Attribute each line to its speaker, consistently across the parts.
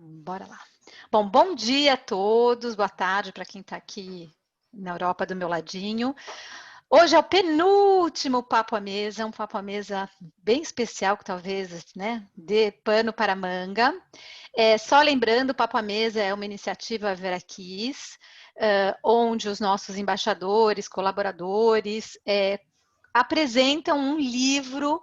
Speaker 1: Bora lá. Bom, bom dia a todos, boa tarde para quem está aqui na Europa do meu ladinho. Hoje é o penúltimo Papo à Mesa, um Papo à Mesa bem especial, que talvez, né, dê pano para manga. Só lembrando, o Papo à Mesa é uma iniciativa Veraquis, onde os nossos embaixadores, colaboradores, apresentam um livro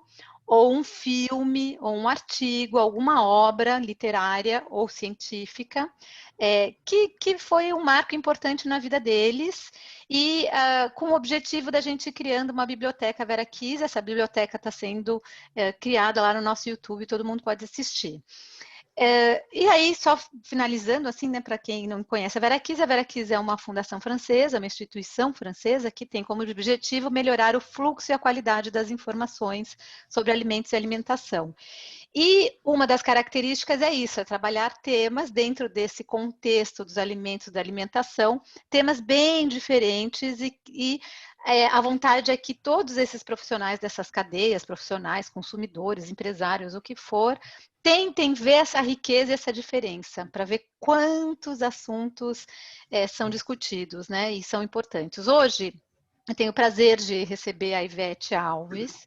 Speaker 1: ou um filme, ou um artigo, alguma obra literária ou científica que foi um marco importante na vida deles e com o objetivo da gente ir criando uma biblioteca Veraquis. Essa biblioteca está sendo criada lá no nosso YouTube, todo mundo pode assistir. E aí, só finalizando, assim, né, para quem não conhece a Veraquis é uma fundação francesa, uma instituição francesa que tem como objetivo melhorar o fluxo e a qualidade das informações sobre alimentos e alimentação. E uma das características é isso, é trabalhar temas dentro desse contexto dos alimentos, da alimentação, temas bem diferentes e a vontade é que todos esses profissionais dessas cadeias, profissionais, consumidores, empresários, o que for, tentem ver essa riqueza e essa diferença, para ver quantos assuntos são discutidos, né, e são importantes. Hoje, eu tenho o prazer de receber a Ivete Alves,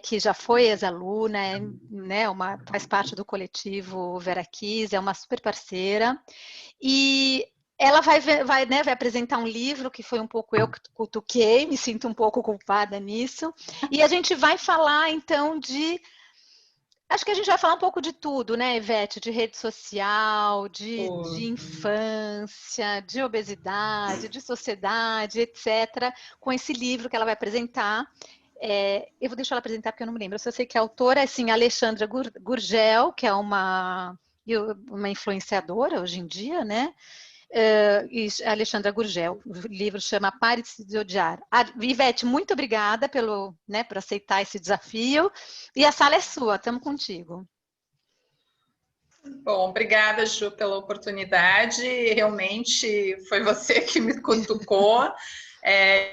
Speaker 1: que já foi ex-aluna, né, faz parte do coletivo Veraquis, é uma super parceira, e ela vai apresentar um livro que foi um pouco eu que cutuquei, me sinto um pouco culpada nisso, e a gente vai falar, então, acho que a gente vai falar um pouco de tudo, né, Ivete? De rede social, de infância, de obesidade, de sociedade, etc., com esse livro que ela vai apresentar. Eu vou deixar ela apresentar porque eu não me lembro. Eu só sei que a autora é, sim, Alexandra Gurgel, que é uma influenciadora hoje em dia, né? E Alexandra Gurgel. O livro chama Pare-se de Odiar. Ivete, muito obrigada por aceitar esse desafio. E a sala é sua, estamos contigo.
Speaker 2: Bom, obrigada, Ju, pela oportunidade. Realmente foi você que me cutucou.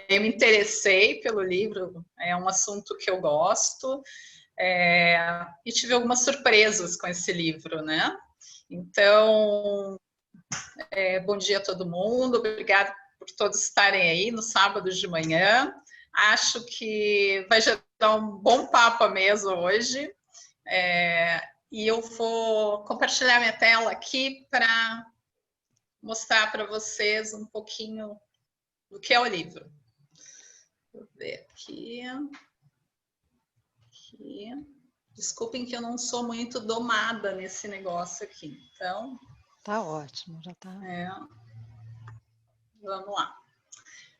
Speaker 2: Eu me interessei pelo livro, é um assunto que eu gosto. E tive algumas surpresas com esse livro, né? Então, bom dia a todo mundo, obrigada por todos estarem aí no sábado de manhã. Acho que vai gerar um bom papo à mesa hoje. E eu vou compartilhar minha tela aqui para mostrar para vocês um pouquinho do que é o livro. Vou ver aqui. Desculpem que eu não sou muito domada nesse negócio aqui. Então,
Speaker 1: tá ótimo, já tá.
Speaker 2: Vamos lá.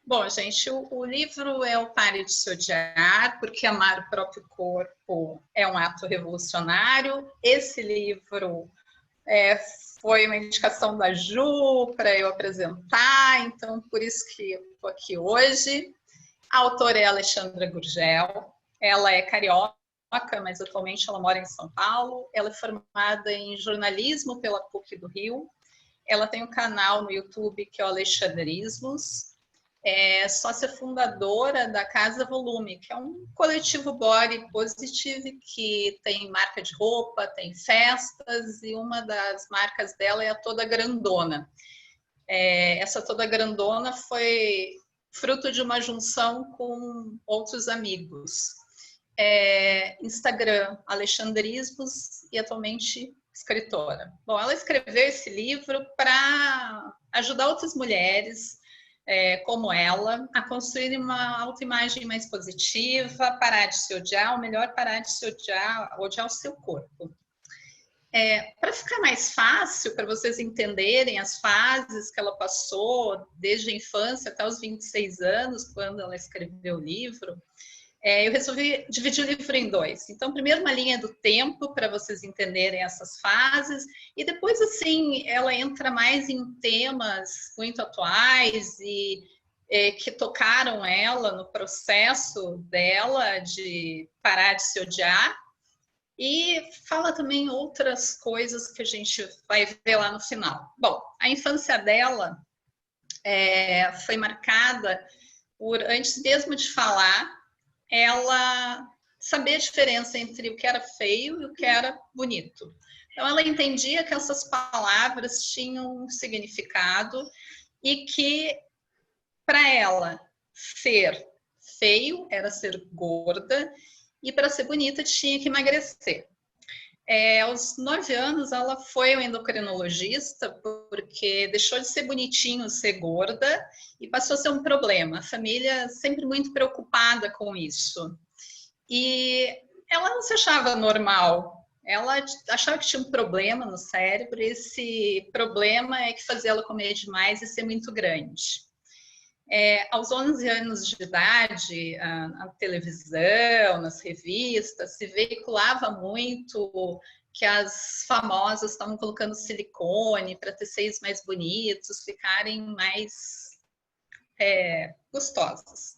Speaker 2: Bom, gente, o livro é o Pare de Se Odiar, porque amar o próprio corpo é um ato revolucionário. Esse livro foi uma indicação da Ju para eu apresentar, então por isso que eu estou aqui hoje. A autora é a Alexandra Gurgel, ela é carioca, mas atualmente ela mora em São Paulo. Ela é formada em jornalismo pela PUC do Rio. Ela tem um canal no YouTube que é o Alexandrismos. É sócia fundadora da Casa Volume, que é um coletivo body positive que tem marca de roupa, tem festas, e uma das marcas dela é a Toda Grandona. Essa Toda Grandona foi fruto de uma junção com outros amigos. Instagram, Alexandrismos, e atualmente escritora. Bom, ela escreveu esse livro para ajudar outras mulheres como ela a construir uma autoimagem mais positiva, parar de se odiar, ou melhor, parar de se odiar o seu corpo. Para ficar mais fácil, para vocês entenderem as fases que ela passou, desde a infância até os 26 anos, quando ela escreveu o livro, eu resolvi dividir o livro em dois. Então, primeiro uma linha do tempo, para vocês entenderem essas fases, e depois, assim, ela entra mais em temas muito atuais e que tocaram ela no processo dela de parar de se odiar, e fala também outras coisas que a gente vai ver lá no final. Bom, a infância dela foi marcada por, antes mesmo de falar, ela saber a diferença entre o que era feio e o que era bonito. Então, ela entendia que essas palavras tinham um significado e que, para ela, ser feio era ser gorda e, para ser bonita, tinha que emagrecer. Aos 9 anos, ela foi ao endocrinologista porque deixou de ser bonitinho ser gorda e passou a ser um problema. A família sempre muito preocupada com isso. E ela não se achava normal. Ela achava que tinha um problema no cérebro e esse problema é que fazia ela comer demais e ser muito grande. Aos 11 anos de idade, na televisão, nas revistas, se veiculava muito que as famosas estavam colocando silicone para ter seios mais bonitos, ficarem mais gostosas.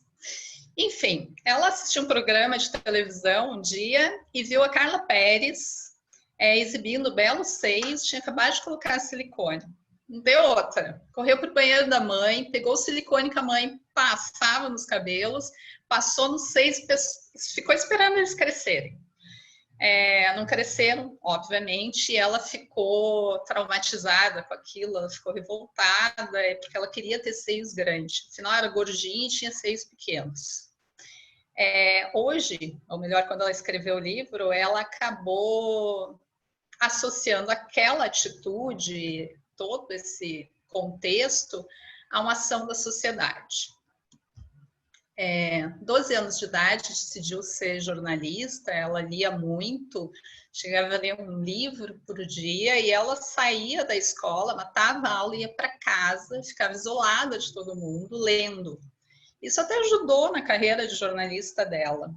Speaker 2: Enfim, ela assistiu um programa de televisão um dia e viu a Carla Perez exibindo belos seios, tinha acabado de colocar silicone. Não deu outra. Correu para o banheiro da mãe, pegou o silicone que a mãe passava nos cabelos, passou nos seios, ficou esperando eles crescerem. Não cresceram, obviamente, e ela ficou traumatizada com aquilo, ela ficou revoltada, porque ela queria ter seios grandes. Afinal, era gordinha e tinha seios pequenos. Hoje, ou melhor, quando ela escreveu o livro, ela acabou associando aquela atitude, todo esse contexto, a uma ação da sociedade. 12 anos de idade, decidiu ser jornalista, ela lia muito, chegava a ler um livro por dia e ela saía da escola, matava a aula, ia para casa, ficava isolada de todo mundo, lendo. Isso até ajudou na carreira de jornalista dela.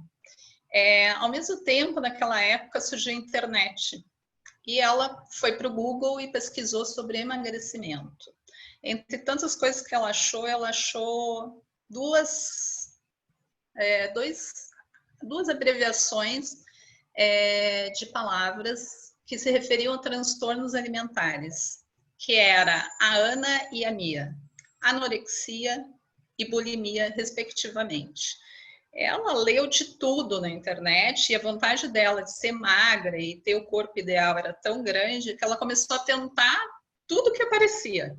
Speaker 2: Ao mesmo tempo, naquela época, surgiu a internet. E ela foi para o Google e pesquisou sobre emagrecimento. Entre tantas coisas que ela achou duas abreviações de palavras que se referiam a transtornos alimentares, que era a Ana e a Mia, anorexia e bulimia, respectivamente. Ela leu de tudo na internet e a vontade dela de ser magra e ter o corpo ideal era tão grande que ela começou a tentar tudo que aparecia.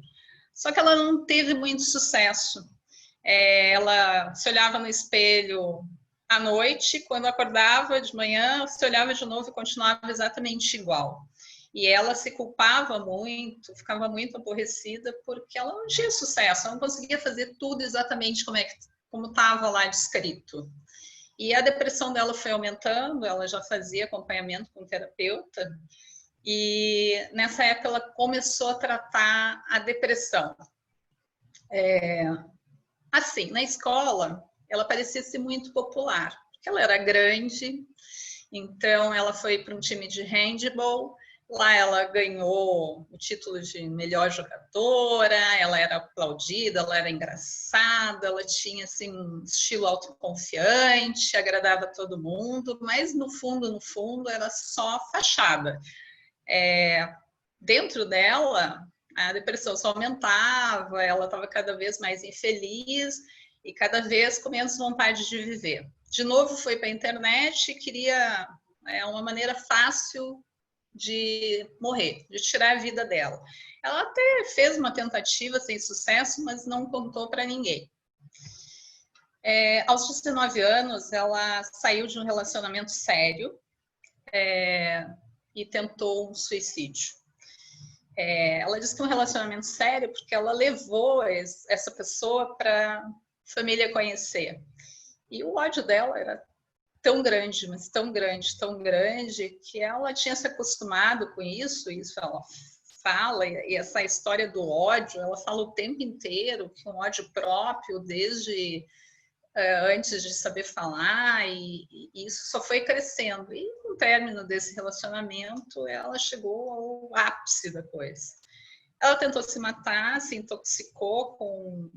Speaker 2: Só que ela não teve muito sucesso. Ela se olhava no espelho à noite, quando acordava de manhã, se olhava de novo e continuava exatamente igual. E ela se culpava muito, ficava muito aborrecida porque ela não tinha sucesso, ela não conseguia fazer tudo exatamente como estava lá descrito. E a depressão dela foi aumentando, ela já fazia acompanhamento com terapeuta, e nessa época ela começou a tratar a depressão. Assim, na escola, ela parecia ser muito popular, porque ela era grande, então ela foi para um time de handball. Lá ela ganhou o título de melhor jogadora, ela era aplaudida, ela era engraçada, ela tinha assim, um estilo autoconfiante, agradava todo mundo, mas no fundo, era só fachada. Dentro dela, a depressão só aumentava, ela estava cada vez mais infeliz e cada vez com menos vontade de viver. De novo foi para a internet e queria uma maneira fácil de morrer, de tirar a vida dela. Ela até fez uma tentativa sem sucesso, mas não contou para ninguém. Aos 19 anos, ela saiu de um relacionamento sério e tentou um suicídio. Ela disse que é um relacionamento sério porque ela levou essa pessoa para a família conhecer. E o ódio dela era tão grande, mas tão grande, que ela tinha se acostumado com isso ela fala, e essa história do ódio, ela fala o tempo inteiro, que um ódio próprio, desde antes de saber falar, e isso só foi crescendo. E no término desse relacionamento, ela chegou ao ápice da coisa. Ela tentou se matar, se intoxicou com um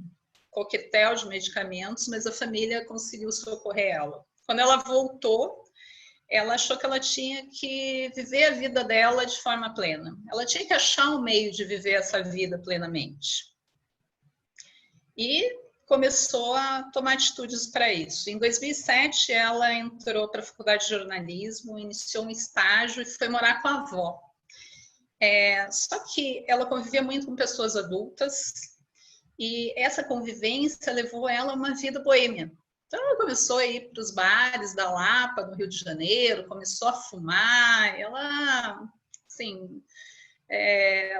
Speaker 2: coquetel de medicamentos, mas a família conseguiu socorrer ela. Quando ela voltou, ela achou que ela tinha que viver a vida dela de forma plena. Ela tinha que achar um meio de viver essa vida plenamente. E começou a tomar atitudes para isso. Em 2007, ela entrou para a faculdade de jornalismo, iniciou um estágio e foi morar com a avó. Só que ela convivia muito com pessoas adultas e essa convivência levou ela a uma vida boêmia. Então, ela começou a ir para os bares da Lapa, no Rio de Janeiro, começou a fumar, ela, assim,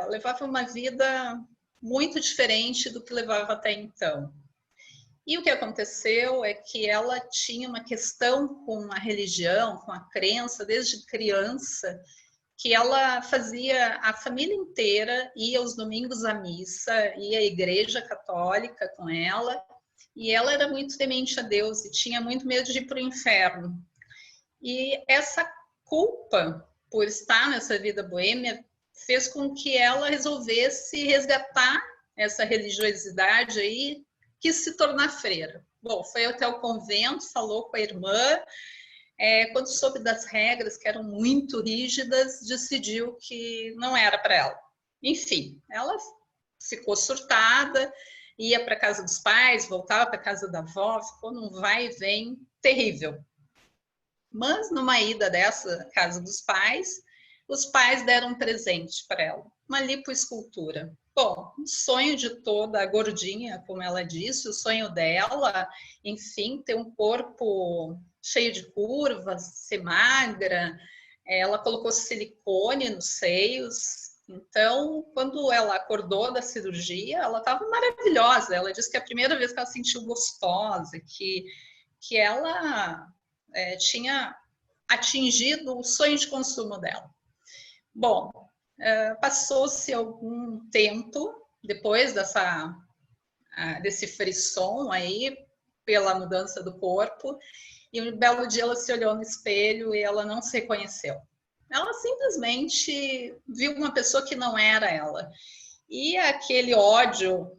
Speaker 2: levava uma vida muito diferente do que levava até então. E o que aconteceu é que ela tinha uma questão com a religião, com a crença, desde criança, que ela fazia a família inteira, ia aos domingos à missa, ia à igreja católica com ela, e ela era muito temente a Deus e tinha muito medo de ir para o inferno. E essa culpa por estar nessa vida boêmia fez com que ela resolvesse resgatar essa religiosidade aí, quis se tornar freira. Bom, foi até o convento, falou com a irmã, quando soube das regras, que eram muito rígidas, decidiu que não era para ela. Enfim, ela ficou surtada, ia para a casa dos pais, voltava para a casa da avó, ficou num vai e vem terrível. Mas numa ida dessa casa dos pais, os pais deram um presente para ela, uma lipoescultura. Bom, o sonho de toda a gordinha, como ela disse, o sonho dela, enfim, ter um corpo cheio de curvas, ser magra, ela colocou silicone nos seios. Então, quando ela acordou da cirurgia, ela estava maravilhosa. Ela disse que é a primeira vez que ela se sentiu gostosa, que ela tinha atingido o sonho de consumo dela. Bom, passou-se algum tempo depois desse frisson aí, pela mudança do corpo, e um belo dia ela se olhou no espelho e ela não se reconheceu. Ela simplesmente viu uma pessoa que não era ela. E aquele ódio,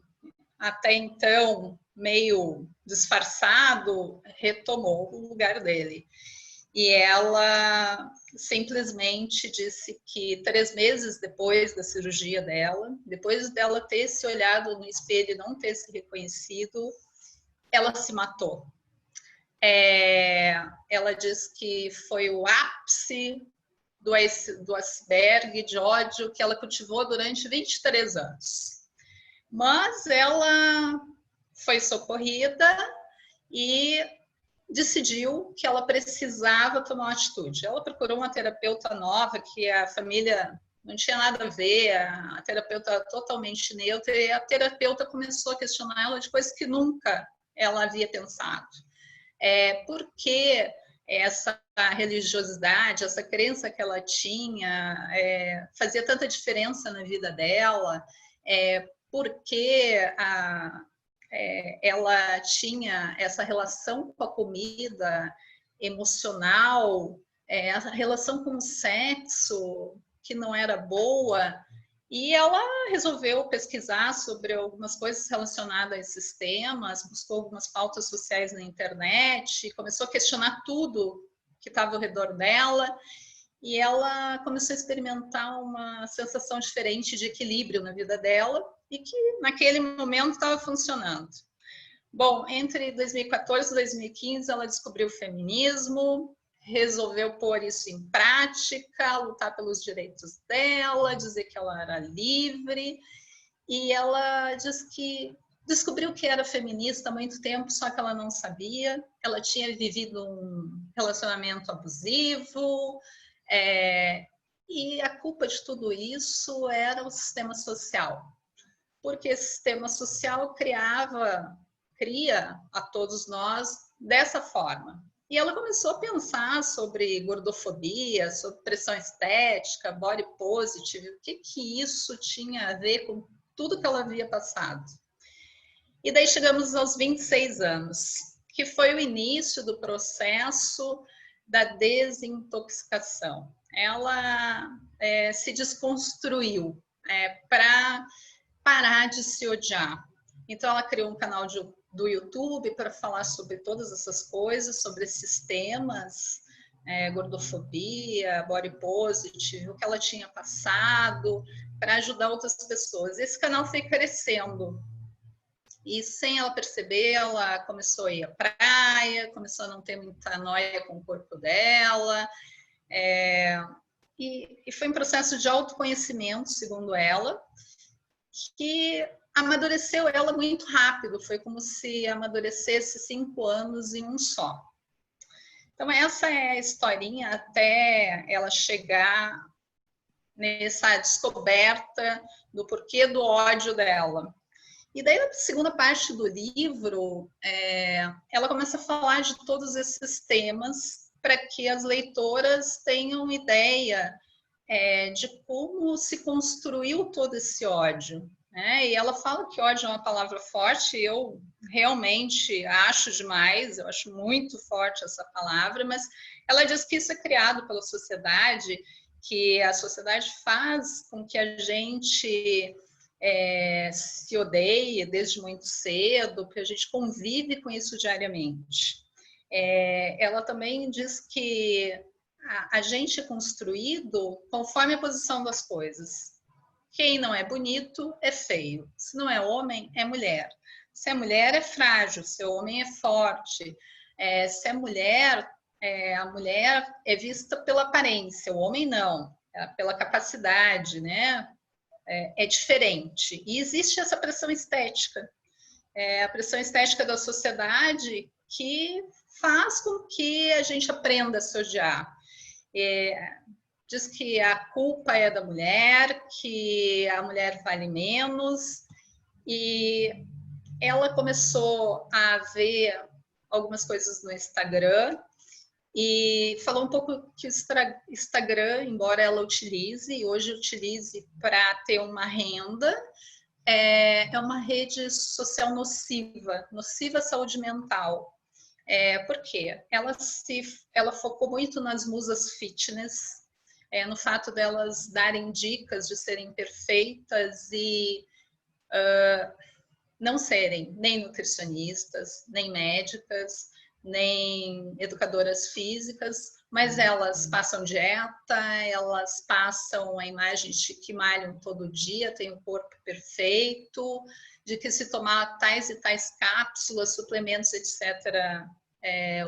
Speaker 2: até então meio disfarçado, retomou o lugar dele. E ela simplesmente disse que 3 meses depois da cirurgia dela, depois dela ter se olhado no espelho e não ter se reconhecido, ela se matou. Ela diz que foi o ápice do iceberg de ódio que ela cultivou durante 23 anos. Mas ela foi socorrida e decidiu que ela precisava tomar uma atitude. Ela procurou uma terapeuta nova, que a família não tinha nada a ver, a terapeuta totalmente neutra, e a terapeuta começou a questionar ela de coisas que nunca ela havia pensado. Por que essa religiosidade, essa crença que ela tinha, fazia tanta diferença na vida dela? Por que ela tinha essa relação com a comida emocional, a relação com o sexo que não era boa, e ela resolveu pesquisar sobre algumas coisas relacionadas a esses temas, buscou algumas pautas sociais na internet, começou a questionar tudo que estava ao redor dela, e ela começou a experimentar uma sensação diferente de equilíbrio na vida dela, e que naquele momento estava funcionando. Bom, entre 2014 e 2015, ela descobriu o feminismo, resolveu pôr isso em prática, lutar pelos direitos dela, dizer que ela era livre, e ela diz que descobriu que era feminista há muito tempo, só que ela não sabia. Ela tinha vivido um relacionamento abusivo, e a culpa de tudo isso era o sistema social, porque esse sistema social cria a todos nós dessa forma. E ela começou a pensar sobre gordofobia, sobre pressão estética, body positive, o que isso tinha a ver com tudo que ela havia passado. E daí chegamos aos 26 anos, que foi o início do processo da desintoxicação. Ela se desconstruiu para parar de se odiar. Então, ela criou um canal do YouTube para falar sobre todas essas coisas, sobre esses temas, gordofobia, body positive, o que ela tinha passado, para ajudar outras pessoas. Esse canal foi crescendo. E sem ela perceber, ela começou a ir à praia, começou a não ter muita noia com o corpo dela. E foi um processo de autoconhecimento, segundo ela, que amadureceu ela muito rápido. Foi como se amadurecesse 5 anos em um só. Então, essa é a historinha até ela chegar nessa descoberta do porquê do ódio dela. E daí, na segunda parte do livro, ela começa a falar de todos esses temas para que as leitoras tenham ideia de como se construiu todo esse ódio. E ela fala que ódio é uma palavra forte, eu realmente acho demais, eu acho muito forte essa palavra, mas ela diz que isso é criado pela sociedade, que a sociedade faz com que a gente se odeie desde muito cedo, porque a gente convive com isso diariamente. Ela também diz que a gente é construído conforme a posição das coisas. Quem não é bonito é feio. Se não é homem, é mulher. Se é mulher, é frágil. Se é homem, é forte. Se é mulher, a mulher é vista pela aparência, o homem não, pela capacidade, né? É diferente. E existe essa pressão estética. A pressão estética da sociedade que faz com que a gente aprenda a se odiar. Diz que a culpa é da mulher, que a mulher vale menos, e ela começou a ver algumas coisas no Instagram e falou um pouco que o Instagram, embora ela utilize, e hoje utilize para ter uma renda, é uma rede social nociva à saúde mental. Por quê? Ela focou muito nas musas fitness, no fato delas darem dicas de serem perfeitas e não serem nem nutricionistas, nem médicas, nem educadoras físicas, mas elas passam dieta, elas passam a imagem de que malham todo dia, têm um corpo perfeito, de que se tomar tais e tais cápsulas, suplementos, etc.,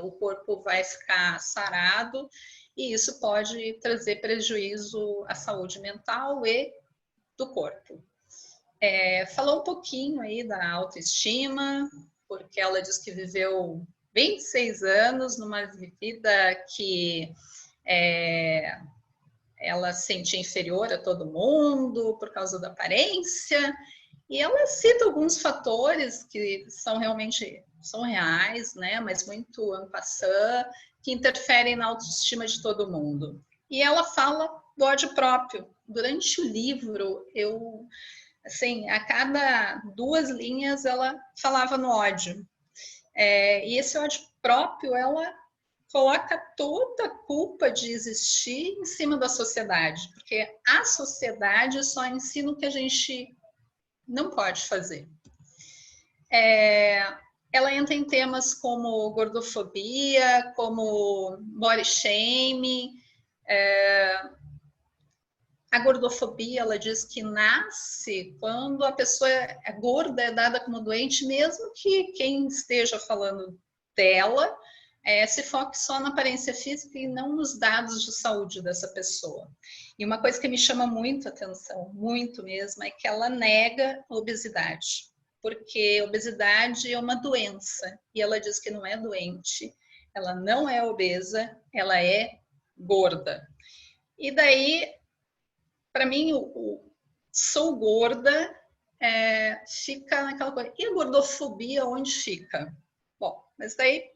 Speaker 2: o corpo vai ficar sarado, e isso pode trazer prejuízo à saúde mental e do corpo. Falou um pouquinho aí da autoestima, porque ela diz que viveu 26 anos numa vida que ela se sentia inferior a todo mundo por causa da aparência, e ela cita alguns fatores que são realmente reais, né, mas muito en passant, que interferem na autoestima de todo mundo. E ela fala do ódio próprio. Durante o livro, assim, a cada 2 linhas ela falava no ódio. E esse ódio próprio, ela coloca toda a culpa de existir em cima da sociedade, porque a sociedade só ensina o que a gente não pode fazer. Ela entra em temas como gordofobia, como body shaming. A gordofobia, ela diz que nasce quando a pessoa é gorda, é dada como doente, mesmo que quem esteja falando dela se foque só na aparência física e não nos dados de saúde dessa pessoa. E uma coisa que me chama muito a atenção, muito mesmo, é que ela nega a obesidade, porque obesidade é uma doença, e ela diz que não é doente, ela não é obesa, ela é gorda. E daí, para mim, o sou gorda fica naquela coisa. E a gordofobia onde fica? Bom, mas daí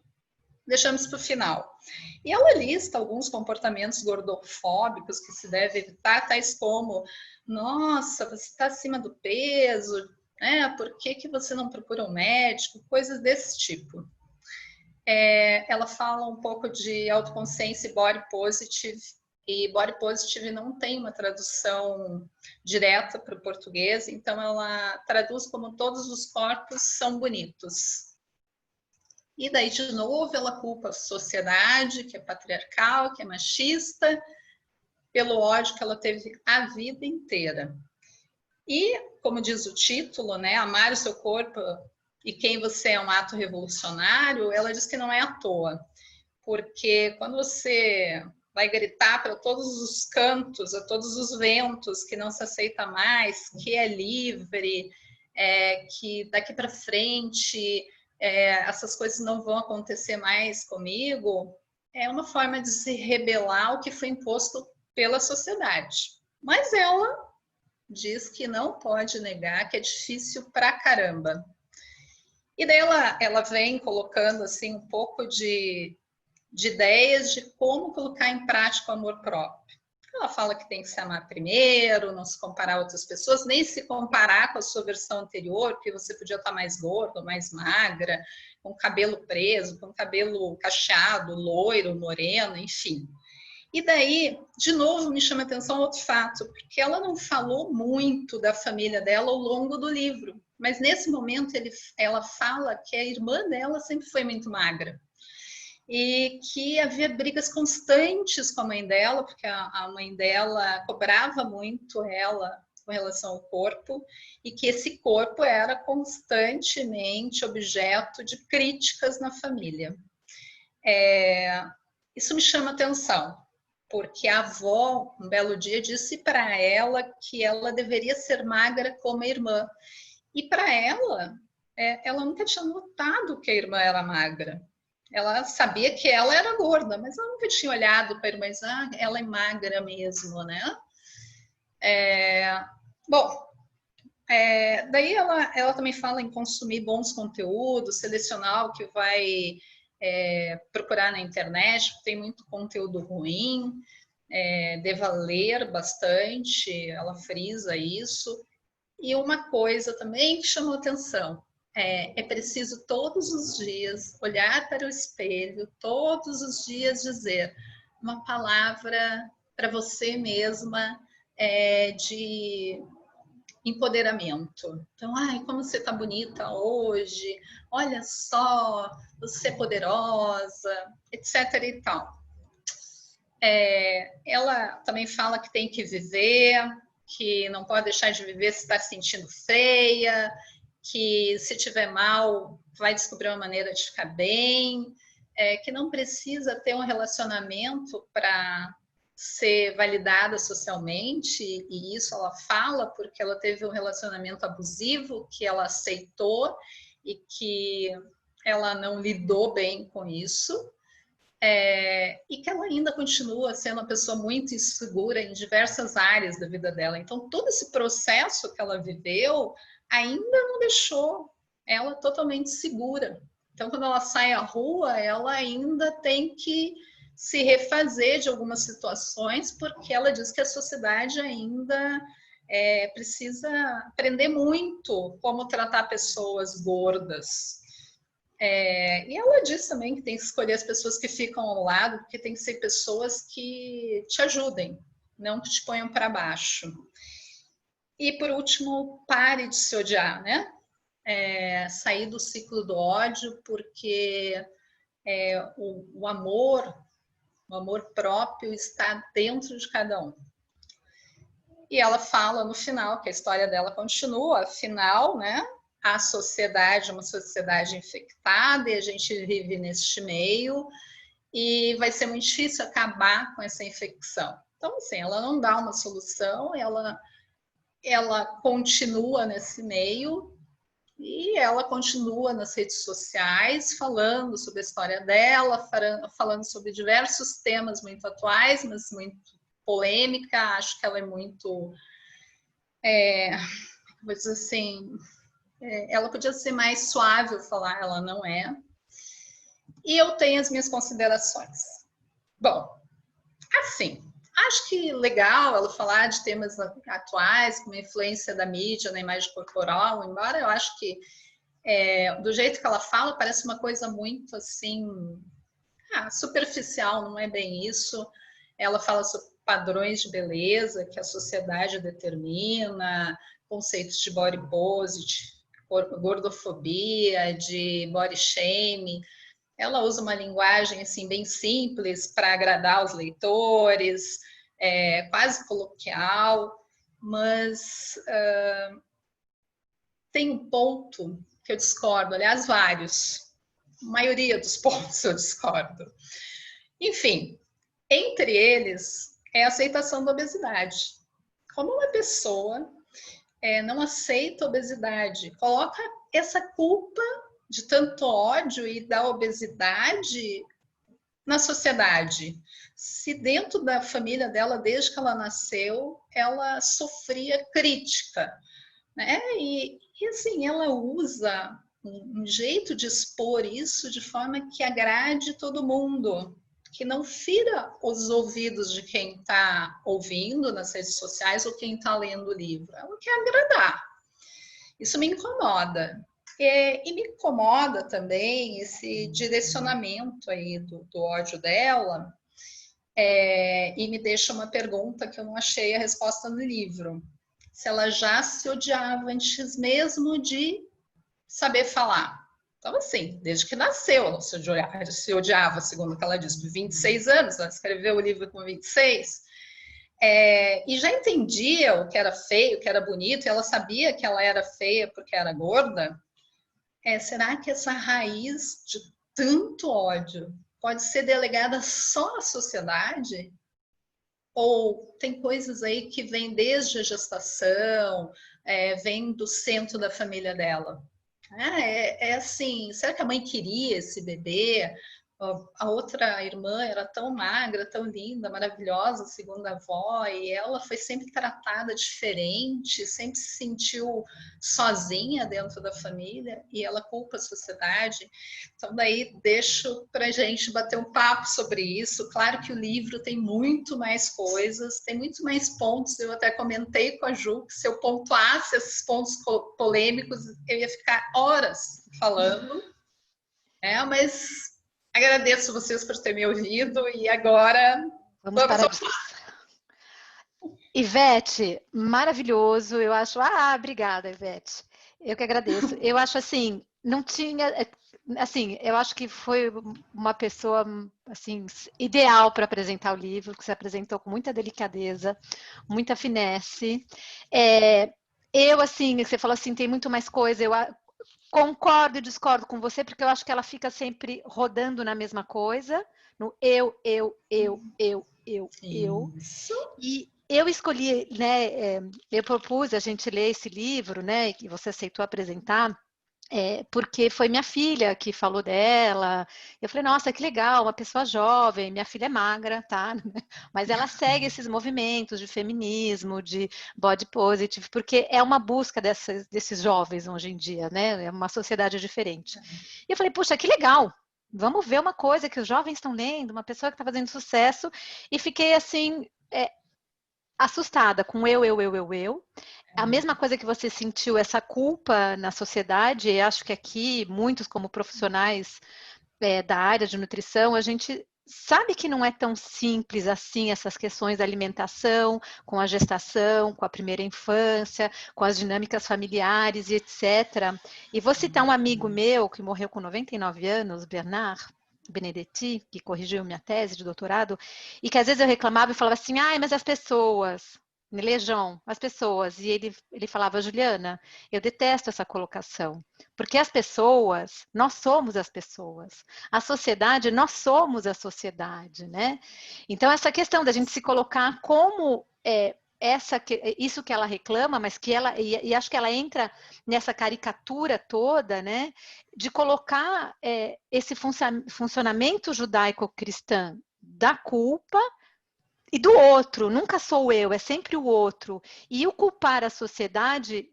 Speaker 2: deixamos para o final. E ela lista alguns comportamentos gordofóbicos que se deve evitar, tais como: nossa, você está acima do peso, né? Por que você não procura um médico? Coisas desse tipo. Ela fala um pouco de autoconsciência e body positive, e body positive não tem uma tradução direta para o português, então ela traduz como todos os corpos são bonitos. E daí, de novo, ela culpa a sociedade, que é patriarcal, que é machista, pelo ódio que ela teve a vida inteira. E, como diz o título, né, amar o seu corpo e quem você é um ato revolucionário, ela diz que não é à toa. Porque quando você vai gritar para todos os cantos, a todos os ventos, que não se aceita mais, que é livre, que daqui para frente essas coisas não vão acontecer mais comigo, é uma forma de se rebelar ao que foi imposto pela sociedade. Mas ela diz que não pode negar que é difícil pra caramba. E daí ela vem colocando assim um pouco de ideias de como colocar em prática o amor próprio. Ela fala que tem que se amar primeiro, não se comparar a outras pessoas, nem se comparar com a sua versão anterior, porque você podia estar mais gorda, mais magra, com o cabelo preso, com o cabelo cacheado, loiro, moreno, enfim. E daí, de novo, me chama a atenção outro fato, porque ela não falou muito da família dela ao longo do livro, mas nesse momento ela fala que a irmã dela sempre foi muito magra e que havia brigas constantes com a mãe dela, porque a mãe dela cobrava muito ela com relação ao corpo, e que esse corpo era constantemente objeto de críticas na família. Isso me chama atenção, porque a avó, um belo dia, disse para ela que ela deveria ser magra como a irmã. E para ela nunca tinha notado que a irmã era magra. Ela sabia que ela era gorda, mas ela nunca tinha olhado para a irmã e disse, ela é magra mesmo, né? Daí ela também fala em consumir bons conteúdos, selecionar o que vai procurar na internet, tem muito conteúdo ruim, deva ler bastante, ela frisa isso. E uma coisa também que chamou atenção, é preciso todos os dias olhar para o espelho, todos os dias dizer uma palavra para você mesma de empoderamento. Então, como você está bonita hoje, olha só, você é poderosa, etc. e tal. Ela também fala que tem que viver, que não pode deixar de viver se está se sentindo feia, que se tiver mal vai descobrir uma maneira de ficar bem, que não precisa ter um relacionamento para ser validada socialmente, e isso ela fala porque ela teve um relacionamento abusivo que ela aceitou e que ela não lidou bem com isso. E que ela ainda continua sendo uma pessoa muito insegura em diversas áreas da vida dela. Então, todo esse processo que ela viveu ainda não deixou ela totalmente segura. Então, quando ela sai à rua, ela ainda tem que se refazer de algumas situações, porque ela diz que a sociedade ainda precisa aprender muito como tratar pessoas gordas. E ela diz também que tem que escolher as pessoas que ficam ao lado, porque tem que ser pessoas que te ajudem, não que te ponham para baixo. E por último, pare de se odiar, né? Sair do ciclo do ódio, porque o amor próprio está dentro de cada um. E ela fala no final que a história dela continua, afinal, né? A sociedade é uma sociedade infectada e a gente vive neste meio e vai ser muito difícil acabar com essa infecção. Então, assim, ela não dá uma solução, ela continua nesse meio e ela continua nas redes sociais falando sobre a história dela, falando sobre diversos temas muito atuais, mas muito polêmica. Acho que ela é muito, vou dizer assim, ela podia ser mais suave ao falar, ela não é. E eu tenho as minhas considerações. Bom, assim, acho que legal ela falar de temas atuais, como a influência da mídia na imagem corporal, embora eu acho que do jeito que ela fala, parece uma coisa muito assim, superficial, não é bem isso. Ela fala sobre padrões de beleza que a sociedade determina, conceitos de body positive, gordofobia, de body shaming. Ela usa uma linguagem assim bem simples para agradar os leitores, quase coloquial, mas tem um ponto que eu discordo, aliás, vários. A maioria dos pontos eu discordo. Enfim, entre eles é a aceitação da obesidade. Como uma pessoa não aceita a obesidade, coloca essa culpa de tanto ódio e da obesidade na sociedade. Se dentro da família dela, desde que ela nasceu, ela sofria crítica, né? E assim, ela usa um jeito de expor isso de forma que agrade todo mundo, que não fira os ouvidos de quem está ouvindo nas redes sociais ou quem está lendo o livro. Ela quer agradar. Isso me incomoda. E me incomoda também esse direcionamento aí do ódio dela, e me deixa uma pergunta que eu não achei a resposta no livro. Se ela já se odiava antes mesmo de saber falar. Então, assim, desde que nasceu, ela se odiava, segundo o que ela diz, por 26 anos, ela escreveu o livro com 26, e já entendia o que era feio, o que era bonito, e ela sabia que ela era feia porque era gorda. Será que essa raiz de tanto ódio pode ser delegada só à sociedade? Ou tem coisas aí que vêm desde a gestação, vem do centro da família dela? Assim, será que a mãe queria esse bebê? A outra irmã era tão magra, tão linda, maravilhosa, segundo a avó, e ela foi sempre tratada diferente, sempre se sentiu sozinha dentro da família, e ela culpa a sociedade. Então, daí deixo para a gente bater um papo sobre isso. Claro que o livro tem muito mais coisas, tem muito mais pontos. Eu até comentei com a Ju que se eu pontuasse esses pontos polêmicos, eu ia ficar horas falando, mas agradeço vocês por terem me ouvido e agora
Speaker 1: vamos para disso. Ivete, maravilhoso. Eu acho. Obrigada, Ivete. Eu que agradeço. Eu acho assim, não tinha. Assim, eu acho que foi uma pessoa assim ideal para apresentar o livro, que se apresentou com muita delicadeza, muita finesse. Eu, assim, você falou assim, tem muito mais coisa. Eu concordo e discordo com você, porque eu acho que ela fica sempre rodando na mesma coisa, no eu. E eu escolhi, né, eu propus a gente ler esse livro, né, que você aceitou apresentar, porque foi minha filha que falou dela. Eu falei, nossa, que legal, uma pessoa jovem, minha filha é magra, tá? Mas ela segue esses movimentos de feminismo, de body positive, porque é uma busca desses jovens hoje em dia, né? É uma sociedade diferente. E eu falei, puxa, que legal, vamos ver uma coisa que os jovens estão lendo, uma pessoa que está fazendo sucesso, e fiquei assim, assustada com eu. A mesma coisa que você sentiu, essa culpa na sociedade, e acho que aqui, muitos como profissionais da área de nutrição, a gente sabe que não é tão simples assim essas questões da alimentação, com a gestação, com a primeira infância, com as dinâmicas familiares e etc. E vou citar um amigo meu que morreu com 99 anos, Bernard Benedetti, que corrigiu minha tese de doutorado, e que às vezes eu reclamava e falava assim, mas as pessoas, Legião, as pessoas, e ele falava, Juliana, eu detesto essa colocação, porque as pessoas, nós somos as pessoas, a sociedade, nós somos a sociedade, né? Então essa questão da gente se colocar como isso que ela reclama, mas que ela, e acho que ela entra nessa caricatura toda, né, de colocar esse funcionamento judaico-cristão da culpa e do outro, nunca sou eu, é sempre o outro. E o culpar a sociedade,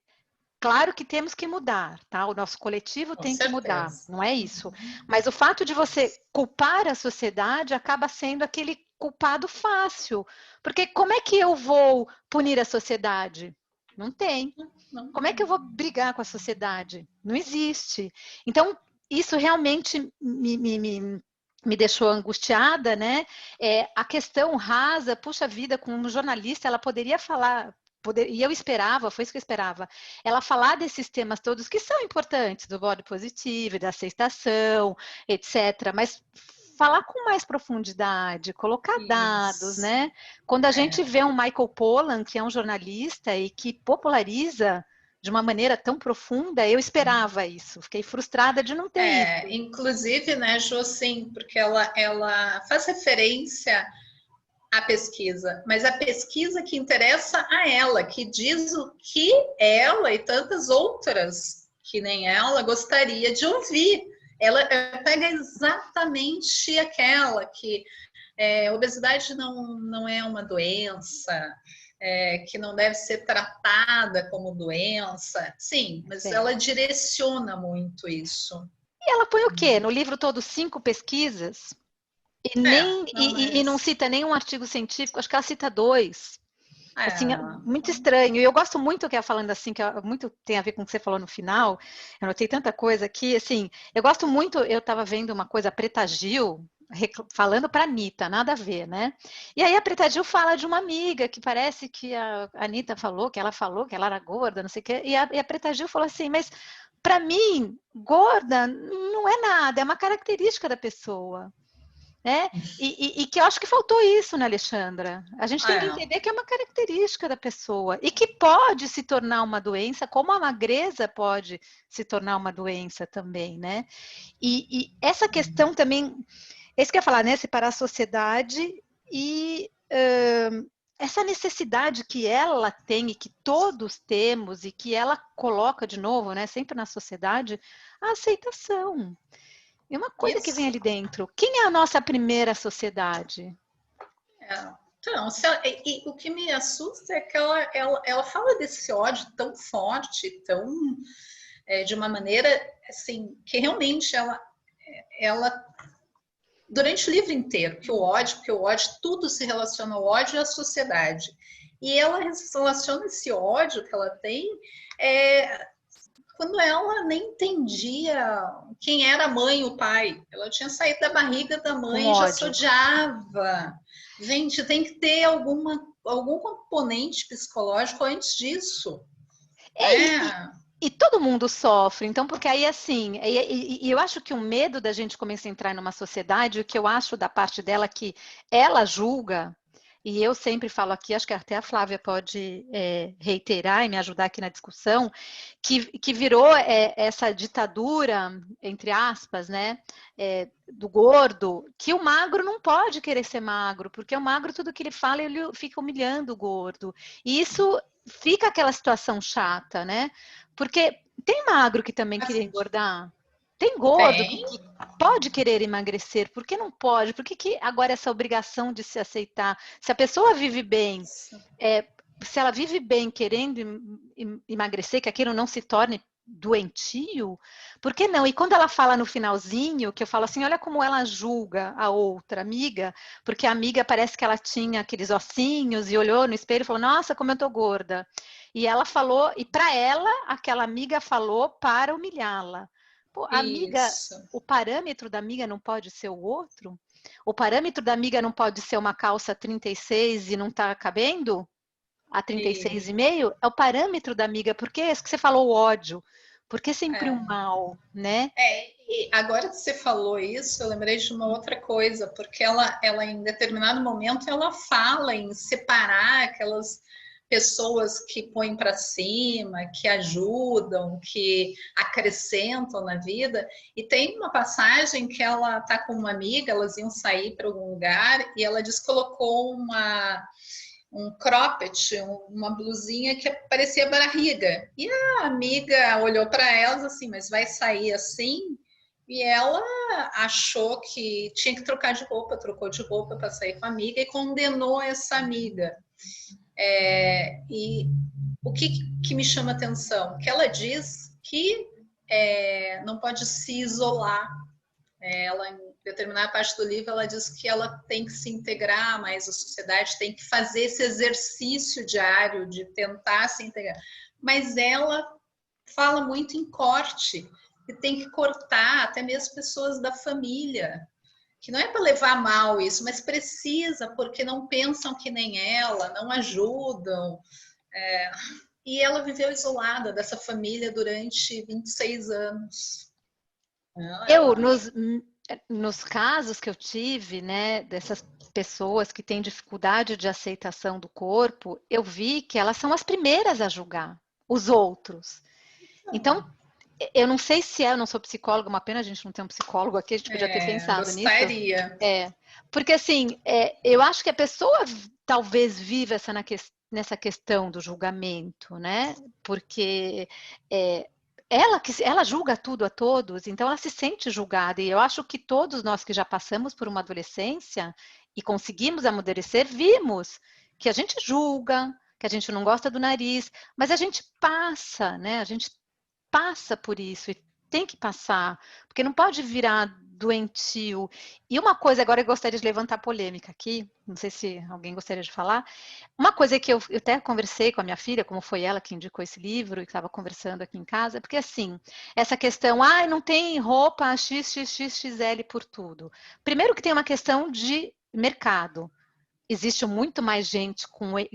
Speaker 1: claro que temos que mudar, tá? O nosso coletivo tem que mudar, não é isso. Mas o fato de você culpar a sociedade acaba sendo aquele culpado fácil. Porque como é que eu vou punir a sociedade? Não tem. Como é que eu vou brigar com a sociedade? Não existe. Então, isso realmente me deixou angustiada, né? A questão rasa, puxa vida, como jornalista, ela poderia falar, e eu esperava, foi isso que eu esperava, ela falar desses temas todos que são importantes, do body positivo, da aceitação, etc., mas falar com mais profundidade, colocar dados, né? Quando a gente vê um Michael Pollan, que é um jornalista e que populariza de uma maneira tão profunda, eu esperava isso. Fiquei frustrada de não ter isso.
Speaker 2: Inclusive, né, Ju, assim, porque ela faz referência à pesquisa, mas a pesquisa que interessa a ela, que diz o que ela e tantas outras que nem ela gostaria de ouvir. Ela pega exatamente aquela que obesidade não é uma doença, que não deve ser tratada como doença. Sim, mas ela direciona muito isso.
Speaker 1: E ela põe o quê? No livro todo 5 pesquisas? E não cita nenhum artigo científico, acho que ela cita 2. Assim, muito estranho. E eu gosto muito que ela falando assim, que muito tem a ver com o que você falou no final. Eu notei tanta coisa aqui, assim, eu gosto muito, eu estava vendo uma coisa, a Preta Gil, falando para a Anitta, nada a ver, né? E aí a Preta Gil fala de uma amiga que parece que a Anitta falou que ela era gorda, não sei o quê, e a Preta Gil falou assim, mas para mim, gorda não é nada, é uma característica da pessoa. Né? E que eu acho que faltou isso, né, Alexandra? A gente tem que entender que é uma característica da pessoa e que pode se tornar uma doença, como a magreza pode se tornar uma doença também, né? E essa questão também, é isso que eu ia falar, né? Separar a sociedade e essa necessidade que ela tem e que todos temos e que ela coloca de novo, né? Sempre na sociedade, a aceitação. E uma coisa que vem ali dentro, quem é a nossa primeira sociedade?
Speaker 2: Então, o que me assusta é que ela fala desse ódio tão forte, de uma maneira assim, que realmente ela durante o livro inteiro, porque o ódio, tudo se relaciona ao ódio e à sociedade. E ela relaciona esse ódio que ela tem quando ela nem entendia quem era a mãe e o pai. Ela tinha saído da barriga da mãe e já se odiava. Gente, tem que ter algum componente psicológico antes disso.
Speaker 1: E todo mundo sofre, então, porque aí, assim, eu acho que o medo da gente começar a entrar numa sociedade, o que eu acho da parte dela que ela julga, e eu sempre falo aqui, acho que até a Flávia pode reiterar e me ajudar aqui na discussão, que virou essa ditadura, entre aspas, né, do gordo, que o magro não pode querer ser magro, porque o magro, tudo que ele fala, ele fica humilhando o gordo. E isso fica aquela situação chata, né? Porque tem magro que também queria engordar. Tem gordo que pode querer emagrecer. Por que não pode? Por que agora essa obrigação de se aceitar? Se a pessoa vive bem, se ela vive bem querendo emagrecer, que aquilo não se torne doentio, por que não? E quando ela fala no finalzinho, que eu falo assim, olha como ela julga a outra amiga, porque a amiga parece que ela tinha aqueles ossinhos e olhou no espelho e falou, nossa, como eu tô gorda. E ela falou, e para ela, aquela amiga falou para humilhá-la. Pô, amiga, o parâmetro da amiga não pode ser o outro? O parâmetro da amiga não pode ser uma calça 36 e não tá cabendo? A 36,5 é o parâmetro da amiga, porque é isso que você falou, o ódio. Porque sempre o mal, né?
Speaker 2: E agora que você falou isso, eu lembrei de uma outra coisa, porque ela em determinado momento, ela fala em separar aquelas pessoas que põem para cima, que ajudam, que acrescentam na vida. E tem uma passagem que ela está com uma amiga, elas iam sair para algum lugar, e ela descolocou um cropped, uma blusinha que parecia barriga. E a amiga olhou para elas assim, mas vai sair assim? E ela achou que tinha que trocar de roupa, trocou de roupa para sair com a amiga e condenou essa amiga. E o que me chama atenção? Que ela diz que não pode se isolar. Ela, em determinada parte do livro, ela diz que ela tem que se integrar mais à sociedade, tem que fazer esse exercício diário de tentar se integrar. Mas ela fala muito em corte, e tem que cortar até mesmo pessoas da família, que não é para levar mal isso, mas precisa, porque não pensam que nem ela, não ajudam. E ela viveu isolada dessa família durante 26 anos.
Speaker 1: Nos casos que eu tive, né, dessas pessoas que têm dificuldade de aceitação do corpo, eu vi que elas são as primeiras a julgar os outros. Então, eu não sei se eu não sou psicóloga, uma pena a gente não ter um psicólogo aqui, a gente podia ter pensado nisso.
Speaker 2: Gostaria.
Speaker 1: Porque assim, eu acho que a pessoa talvez viva nessa questão do julgamento, né? Porque ela julga tudo a todos, então ela se sente julgada. E eu acho que todos nós que já passamos por uma adolescência e conseguimos amadurecer, vimos que a gente julga, que a gente não gosta do nariz, mas a gente passa, né? A gente passa por isso e tem que passar, porque não pode virar doentio. E uma coisa, agora eu gostaria de levantar polêmica aqui, não sei se alguém gostaria de falar. Uma coisa que eu até conversei com a minha filha, como foi ela que indicou esse livro e estava conversando aqui em casa, porque assim, essa questão, não tem roupa XXXXL por tudo. Primeiro que tem uma questão de mercado. Existe muito mais gente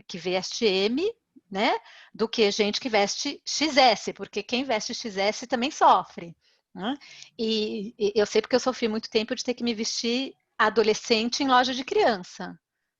Speaker 1: que veste M, né, do que gente que veste XS, porque quem veste XS também sofre. Né? E eu sei porque eu sofri muito tempo de ter que me vestir adolescente em loja de criança.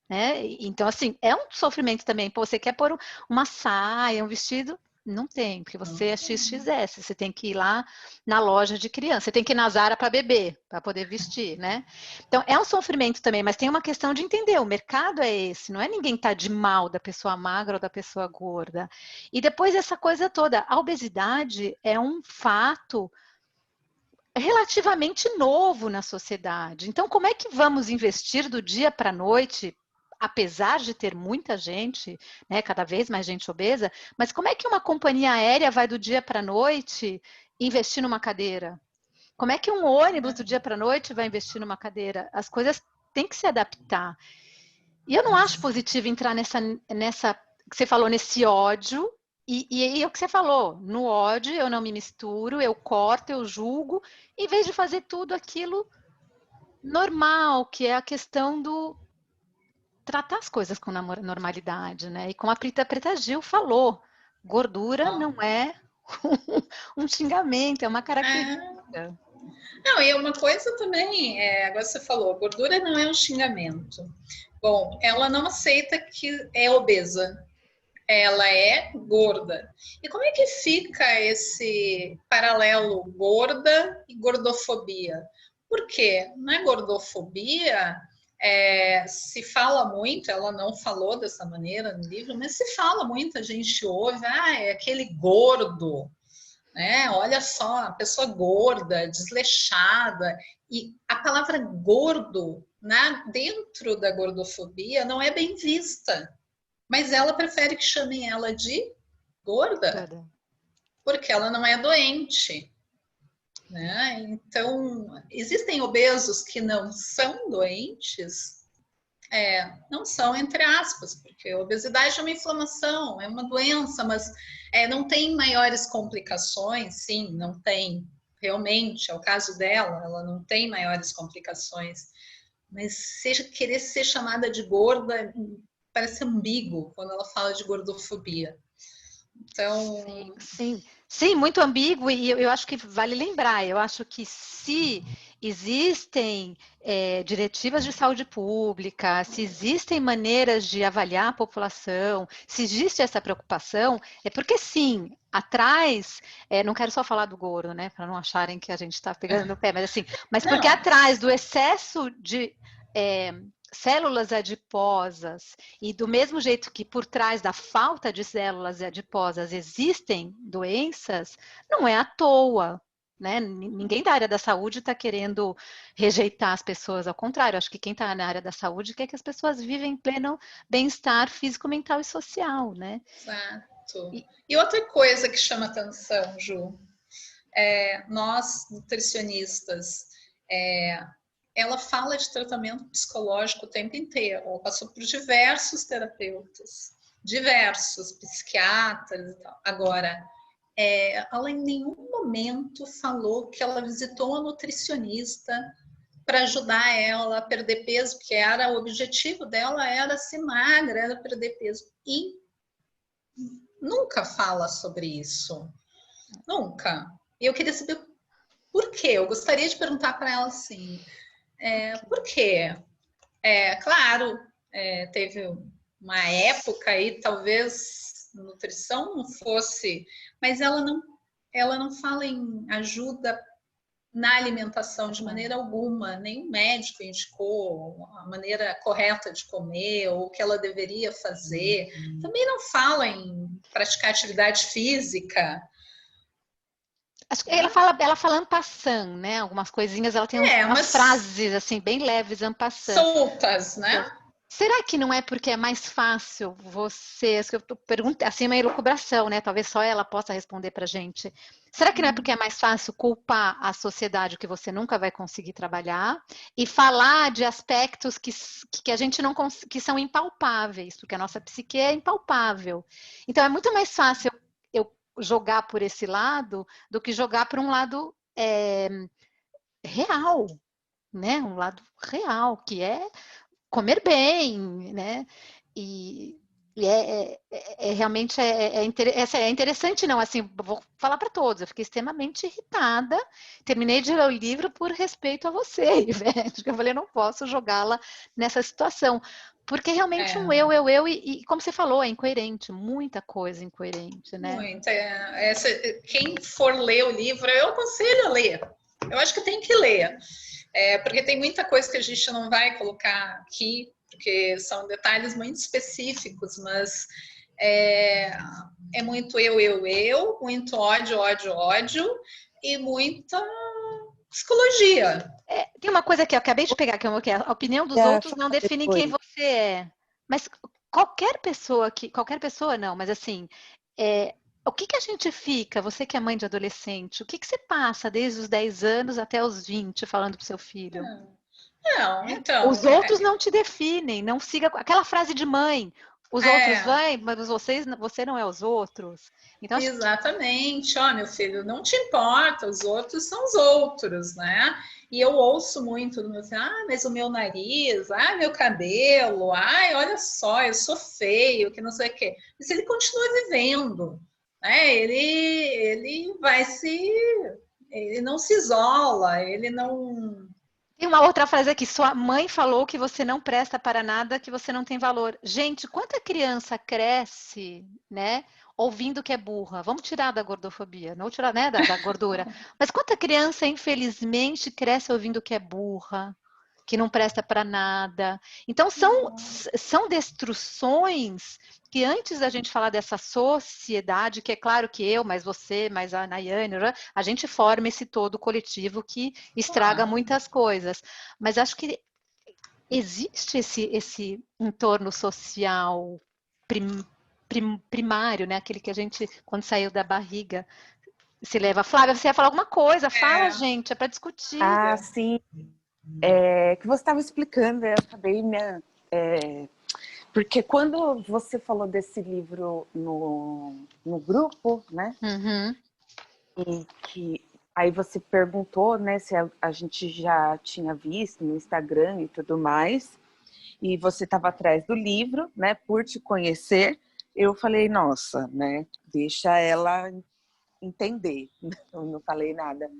Speaker 1: Né? Então, assim, é um sofrimento também. Pô, você quer pôr uma saia, um vestido? Não tem, porque você é XXS, você tem que ir lá na loja de criança, você tem que ir na Zara para beber, para poder vestir, né? Então, é um sofrimento também, mas tem uma questão de entender, o mercado é esse, não é ninguém tá de mal da pessoa magra ou da pessoa gorda. E depois essa coisa toda, a obesidade é um fato relativamente novo na sociedade. Então, como é que vamos investir do dia para a noite, apesar de ter muita gente, né, cada vez mais gente obesa, mas como é que uma companhia aérea vai do dia para a noite investir numa cadeira? Como é que um ônibus do dia para a noite vai investir numa cadeira? As coisas têm que se adaptar. E eu não acho positivo entrar nessa que você falou, nesse ódio. E é o que você falou, no ódio eu não me misturo, eu corto, eu julgo, em vez de fazer tudo aquilo normal, que é a questão do tratar as coisas com normalidade, né? E como a Preta Gil falou, gordura não é um xingamento, é uma característica.
Speaker 2: Não, e uma coisa também, agora você falou, gordura não é um xingamento. Bom, ela não aceita que é obesa, ela é gorda. E como é que fica esse paralelo gorda e gordofobia? Por quê? Na gordofobia, se fala muito, ela não falou dessa maneira no livro, mas se fala muito, a gente ouve, é aquele gordo, né? Olha só, a pessoa gorda, desleixada. E a palavra gordo, dentro da gordofobia, não é bem vista. Mas ela prefere que chamem ela de gorda, porque ela não é doente. Né? Então, existem obesos que não são doentes, não são, entre aspas, porque a obesidade é uma inflamação, é uma doença, mas não tem maiores complicações, sim, não tem. Realmente, é o caso dela, ela não tem maiores complicações. Mas querer ser chamada de gorda parece ambíguo quando ela fala de gordofobia. Então...
Speaker 1: Sim, muito ambíguo, e eu acho que vale lembrar, eu acho que se existem diretivas de saúde pública, se existem maneiras de avaliar a população, se existe essa preocupação, é porque sim, atrás, não quero só falar do gordo, né, para não acharem que a gente está pegando no pé, mas porque atrás do excesso de células adiposas, e do mesmo jeito que por trás da falta de células adiposas existem doenças, não é à toa, né? Ninguém da área da saúde está querendo rejeitar as pessoas, ao contrário, acho que quem está na área da saúde quer que as pessoas vivem em pleno bem-estar físico, mental e social, né?
Speaker 2: Exato. E outra coisa que chama atenção, Ju, nós nutricionistas, ela fala de tratamento psicológico o tempo inteiro. Ela passou por diversos terapeutas, diversos psiquiatras e tal. Agora, ela em nenhum momento falou que ela visitou uma nutricionista para ajudar ela a perder peso, porque o objetivo dela era ser magra, era perder peso. E nunca fala sobre isso. Nunca. E eu queria saber por quê. Eu gostaria de perguntar para ela assim, por quê? Claro, teve uma época aí, talvez nutrição não fosse... Mas ela não fala em ajuda na alimentação de maneira alguma. Nenhum médico indicou a maneira correta de comer ou o que ela deveria fazer. Também não fala em praticar atividade física.
Speaker 1: Ela fala en passant, né? Algumas coisinhas, ela tem umas frases assim bem leves, en passant.
Speaker 2: Soltas, né?
Speaker 1: Será que não é porque é mais fácil você... Eu tô perguntando, assim, uma elucubração, né? Talvez só ela possa responder pra gente. Será que não é porque é mais fácil culpar a sociedade que você nunca vai conseguir trabalhar e falar de aspectos que a gente não que são impalpáveis, porque a nossa psique é impalpável. Então é muito mais fácil eu jogar por esse lado do que jogar por um lado real, né? Um lado real, que é comer bem, né? E realmente é interessante, não, assim, vou falar para todos, eu fiquei extremamente irritada, terminei de ler o livro por respeito a você, Ivete, que eu falei, não posso jogá-la nessa situação, porque realmente um eu, e como você falou, é incoerente, muita coisa incoerente, né?
Speaker 2: Muita. Quem for ler o livro, eu aconselho a ler, eu acho que tem que ler. Porque tem muita coisa que a gente não vai colocar aqui, porque são detalhes muito específicos, mas é muito eu, muito ódio e muita psicologia.
Speaker 1: Tem uma coisa que eu acabei de pegar, que a opinião dos outros não define quem você é. Mas qualquer pessoa não, mas assim, o que a gente fica, você que é mãe de adolescente, o que você passa desde os 10 anos até os 20 falando pro seu filho?
Speaker 2: Não, então...
Speaker 1: Os outros não te definem, não siga aquela frase de mãe. Os outros vão, mas você não é os outros. Então,
Speaker 2: exatamente. Ó, meu filho, não te importa, os outros são os outros, né? E eu ouço muito do meu filho, mas o meu nariz, meu cabelo, olha só, eu sou feio, que não sei o quê. Mas ele continua vivendo, né? Ele não se isola, ele não...
Speaker 1: Tem uma outra frase aqui, sua mãe falou que você não presta para nada, que você não tem valor. Gente, quanta criança cresce, né, ouvindo que é burra? Vamos tirar da gordofobia, não tirar, né, da gordura. Mas quanta criança, infelizmente, cresce ouvindo que é burra, que não presta para nada. Então, são destruções que antes da gente falar dessa sociedade, que é claro que eu, mais você, mais a Nayane, a gente forma esse todo coletivo que estraga muitas coisas. Mas acho que existe esse entorno social primário, né? Aquele que a gente, quando saiu da barriga, se leva. Flávia, você ia falar alguma coisa? Fala, gente, é para discutir.
Speaker 3: Sim. Que você estava explicando, eu acabei porque quando você falou desse livro no grupo, né?
Speaker 1: Uhum.
Speaker 3: E que aí você perguntou, né, se a gente já tinha visto no Instagram e tudo mais, e você estava atrás do livro, né, por te conhecer, eu falei, nossa, né, deixa ela entender, eu não falei nada.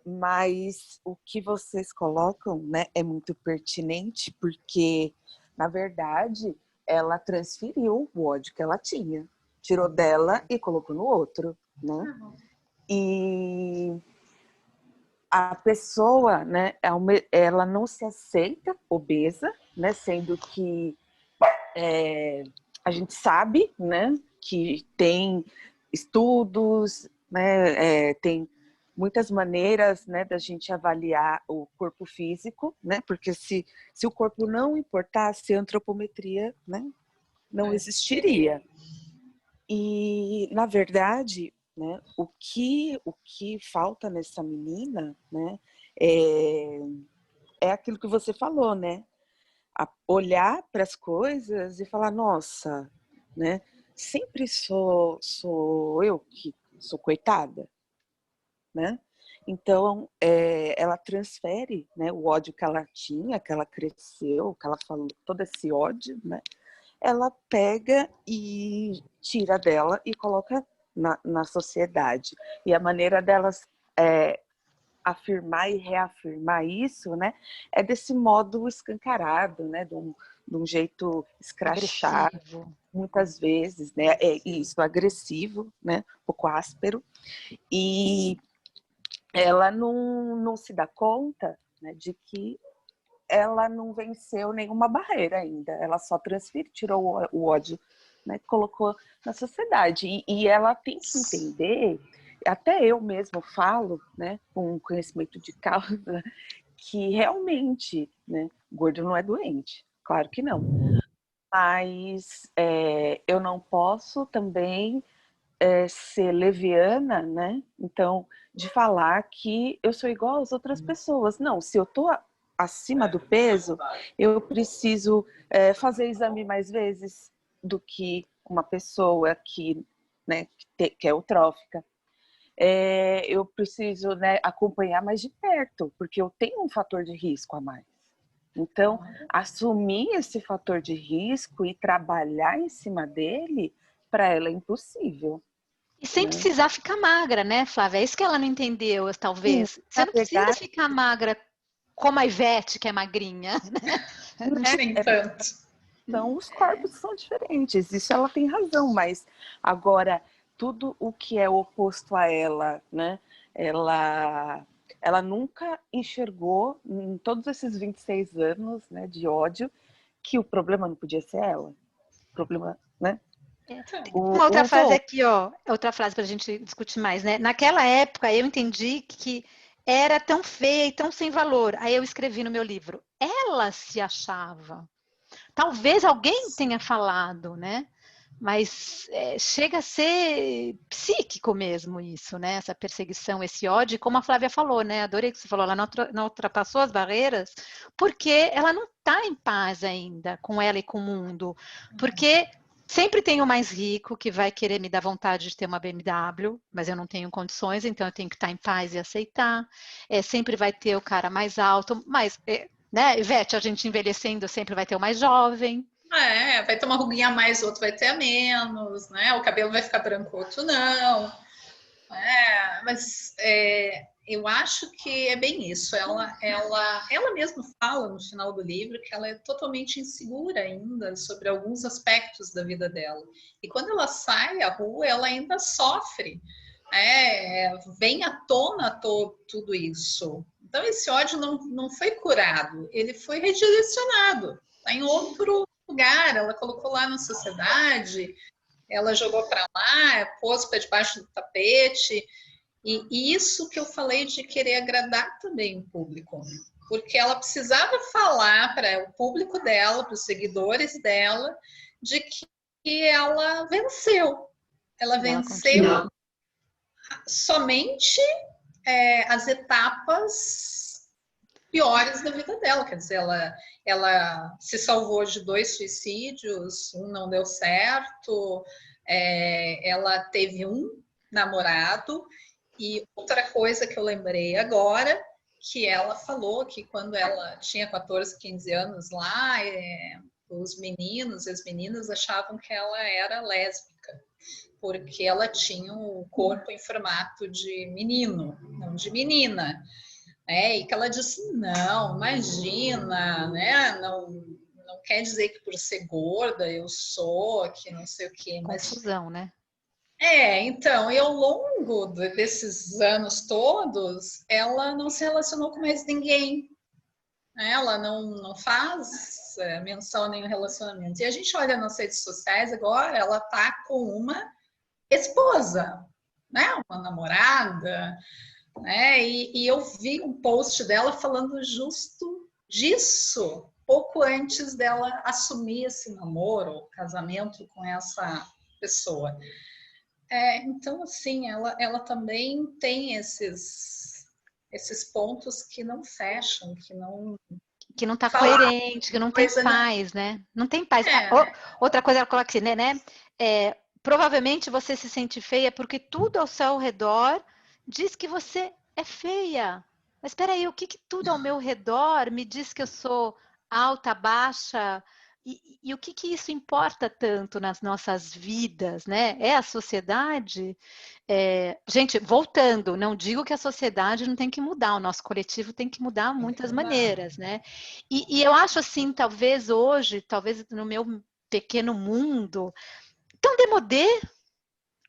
Speaker 3: Mas o que vocês colocam, né, é muito pertinente, porque, na verdade, ela transferiu o ódio que ela tinha. Tirou dela e colocou no outro, né? E a pessoa, né, ela não se aceita obesa, né, sendo que a gente sabe, né, que tem estudos, né, tem muitas maneiras, né, da gente avaliar o corpo físico, né, porque se o corpo não importasse, a antropometria, né, não existiria. E, na verdade, né, o que falta nessa menina, né, é aquilo que você falou, né, olhar para as coisas e falar, nossa, né, sempre sou eu que sou coitada, né? Então, ela transfere, né, o ódio que ela tinha, que ela cresceu, que ela falou, todo esse ódio, né? Ela pega e tira dela e coloca na sociedade. E a maneira delas afirmar e reafirmar isso, né, é desse modo escancarado, né, de um jeito escrachado,
Speaker 1: Agressivo.
Speaker 3: muitas vezes, né? É isso, agressivo, né? Um pouco áspero. E ela não se dá conta, né, de que ela não venceu nenhuma barreira ainda. Ela só transferiu, tirou o ódio, né, colocou na sociedade. E ela tem que entender, até eu mesmo falo, né, com conhecimento de causa, que realmente, né, gordo não é doente. Claro que não. Mas eu não posso também ser leviana, né? Então, de falar que eu sou igual às outras pessoas. Não, se eu tô acima do peso, eu preciso fazer exame mais vezes do que uma pessoa que, né, que é eutrófica. Eu preciso, né, acompanhar mais de perto, porque eu tenho um fator de risco a mais. Então, assumir esse fator de risco e trabalhar em cima dele, para ela é impossível.
Speaker 1: E sem precisar ficar magra, né, Flávia? É isso que ela não entendeu, talvez.
Speaker 3: Sim,
Speaker 1: Você não precisa ficar magra como a Ivete, que é magrinha, né?
Speaker 2: Nem tanto.
Speaker 3: Então, os corpos são diferentes, isso ela tem razão, mas agora, tudo o que é oposto a ela, né? Ela nunca enxergou, em todos esses 26 anos, né, de ódio, que o problema não podia ser ela. O problema, né?
Speaker 1: Uma outra frase aqui, ó, outra frase para a gente discutir mais, né? Naquela época eu entendi que era tão feia e tão sem valor. Aí eu escrevi no meu livro, ela se achava. Talvez alguém tenha falado, né? Mas chega a ser psíquico mesmo isso, né? Essa perseguição, esse ódio, como a Flávia falou, né? Adorei que você falou, ela não ultrapassou as barreiras, porque ela não está em paz ainda com ela e com o mundo. Porque sempre tem o mais rico que vai querer me dar vontade de ter uma BMW, mas eu não tenho condições, então eu tenho que estar em paz e aceitar. Sempre vai ter o cara mais alto, mas, né, Ivete, a gente envelhecendo sempre vai ter o mais jovem.
Speaker 2: Vai ter uma ruguinha a mais, outro vai ter a menos, né? O cabelo vai ficar branco, outro não. Mas eu acho que é bem isso. Ela mesma fala no final do livro que ela é totalmente insegura ainda sobre alguns aspectos da vida dela. E quando ela sai à rua, ela ainda sofre. Vem à tona tudo isso. Então, esse ódio não foi curado, ele foi redirecionado. Está em outro lugar, ela colocou lá na sociedade, ela jogou para lá, pôs para debaixo do tapete. E isso que eu falei de querer agradar também o público, porque ela precisava falar para o público dela, para os seguidores dela, de que ela venceu. Ela venceu somente as etapas piores da vida dela. Quer dizer, ela se salvou de 2 suicídios, um não deu certo, ela teve um namorado. E outra coisa que eu lembrei agora, que ela falou que quando ela tinha 14, 15 anos lá, os meninos e as meninas achavam que ela era lésbica, porque ela tinha o corpo em formato de menino, não de menina. E que ela disse, não, imagina, né? Não quer dizer que por ser gorda eu sou, que não sei o quê. Mas...
Speaker 1: Confusão, né?
Speaker 2: Então, e ao longo desses anos todos, ela não se relacionou com mais ninguém. Ela não faz menção a nenhum relacionamento. E a gente olha nas redes sociais agora, ela tá com uma esposa, né? Uma namorada, né? E eu vi um post dela falando justo disso, pouco antes dela assumir esse namoro, casamento com essa pessoa. Então, assim, ela também tem esses pontos que não fecham, que não
Speaker 1: está coerente, que não tem paz, né? Não tem paz. Outra coisa ela coloca assim, né? Provavelmente você se sente feia porque tudo ao seu redor diz que você é feia. Mas espera aí, o que tudo ao meu redor me diz que eu sou alta, baixa, E o que isso importa tanto nas nossas vidas, né? É a sociedade? Gente, voltando, não digo que a sociedade não tem que mudar, o nosso coletivo tem que mudar muitas maneiras, né? E eu acho assim, talvez hoje, talvez no meu pequeno mundo, tão demodê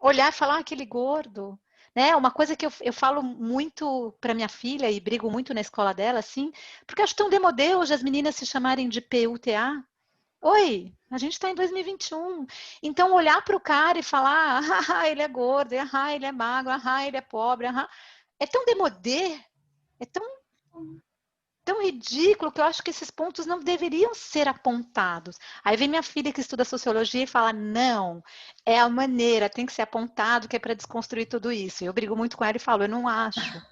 Speaker 1: olhar e falar aquele gordo, né? Uma coisa que eu falo muito para minha filha e brigo muito na escola dela, assim, porque eu acho tão demodê hoje as meninas se chamarem de PUTA. Oi, a gente está em 2021. Então, olhar para o cara e falar, ah, ele é gordo, ah, ele é magro, ah, ele é pobre, ah, é tão demodê, é tão ridículo que eu acho que esses pontos não deveriam ser apontados. Aí vem minha filha que estuda sociologia e fala, não, é a maneira, tem que ser apontado que é para desconstruir tudo isso. Eu brigo muito com ela e falo, eu não acho.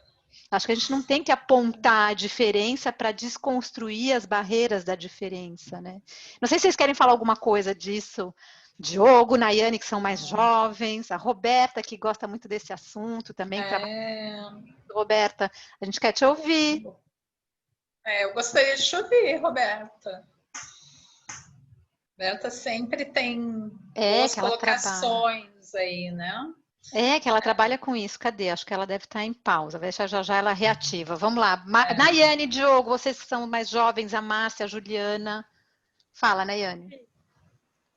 Speaker 1: Acho que a gente não tem que apontar a diferença para desconstruir as barreiras da diferença, né? Não sei se vocês querem falar alguma coisa disso. Diogo, Nayane, que são mais jovens, a Roberta, que gosta muito desse assunto também. Roberta, a gente quer te ouvir.
Speaker 2: Eu gostaria de te ouvir, Roberta. Roberta sempre tem boas colocações aí, né?
Speaker 1: Que ela trabalha com isso. Cadê? Acho que ela deve estar em pausa. Deixa já ela reativa. Vamos lá. Nayane, Diogo, vocês que são mais jovens, a Márcia, a Juliana. Fala, Nayane.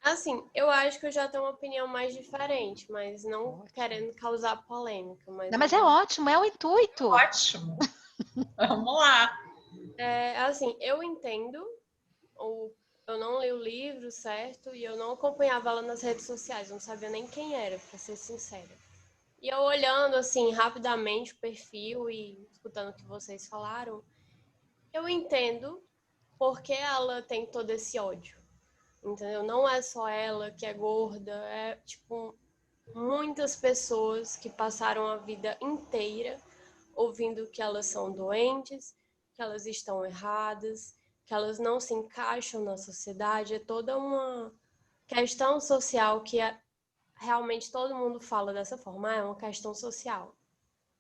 Speaker 4: Assim, eu acho que eu já tenho uma opinião mais diferente, mas não querendo causar polêmica.
Speaker 1: Mas é ótimo, é o intuito.
Speaker 2: Ótimo. Vamos lá.
Speaker 4: Assim, eu entendo, eu não li o livro, certo? E eu não acompanhava ela nas redes sociais, não sabia nem quem era, para ser sincera. E eu olhando, assim, rapidamente o perfil e escutando o que vocês falaram, eu entendo porque ela tem todo esse ódio. Entendeu? Não é só ela que é gorda, é tipo muitas pessoas que passaram a vida inteira ouvindo que elas são doentes, que elas estão erradas, que elas não se encaixam na sociedade. É toda uma questão social que realmente todo mundo fala dessa forma, é uma questão social,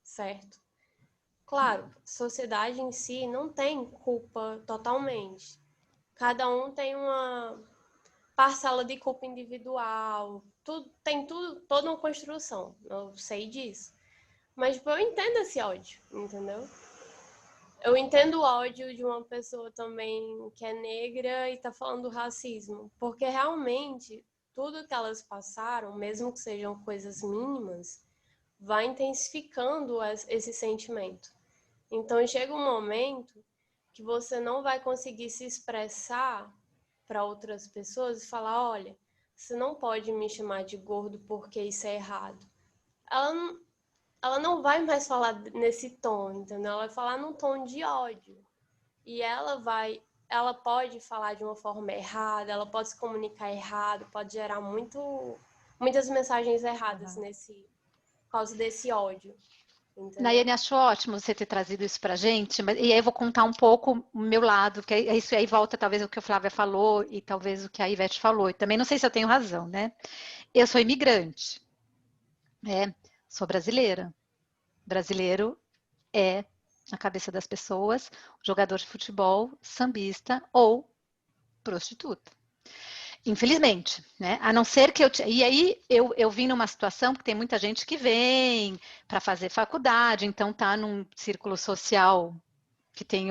Speaker 4: certo? Claro, a sociedade em si não tem culpa totalmente. Cada um tem uma parcela de culpa individual, toda uma construção, eu sei disso. Mas tipo, eu entendo esse ódio, entendeu? Eu entendo o ódio de uma pessoa também que é negra e tá falando do racismo, porque realmente tudo que elas passaram, mesmo que sejam coisas mínimas, vai intensificando esse sentimento. Então chega um momento que você não vai conseguir se expressar para outras pessoas e falar, olha, você não pode me chamar de gordo porque isso é errado. Ela não vai mais falar nesse tom, entendeu? Ela vai falar num tom de ódio. E ela pode falar de uma forma errada, ela pode se comunicar errado, pode gerar muitas mensagens erradas por causa desse ódio.
Speaker 1: Nayane, acho ótimo você ter trazido isso pra gente, e aí eu vou contar um pouco o meu lado, que isso aí volta talvez o que a Flávia falou e talvez o que a Ivete falou, e também não sei se eu tenho razão, né? Eu sou imigrante, sou brasileira. Brasileiro é, na cabeça das pessoas, jogador de futebol, sambista ou prostituta. Infelizmente, né? A não ser que E aí eu vim numa situação que tem muita gente que vem para fazer faculdade, então tá num círculo social que tem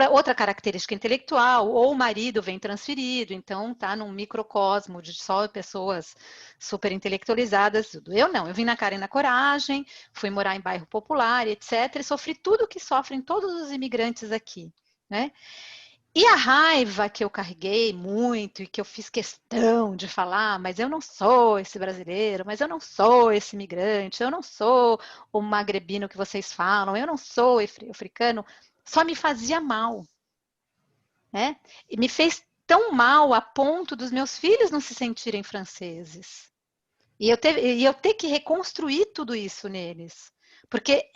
Speaker 1: outra característica intelectual, ou o marido vem transferido, então tá num microcosmo de só pessoas super intelectualizadas. Eu não, eu vim na cara e na coragem, fui morar em bairro popular, etc., e sofri tudo que sofrem todos os imigrantes aqui, né? E a raiva que eu carreguei muito e que eu fiz questão de falar, mas eu não sou esse brasileiro, mas eu não sou esse imigrante, eu não sou o magrebino que vocês falam, eu não sou africano, só me fazia mal, né? E me fez tão mal a ponto dos meus filhos não se sentirem franceses. E eu ter que reconstruir tudo isso neles. Porque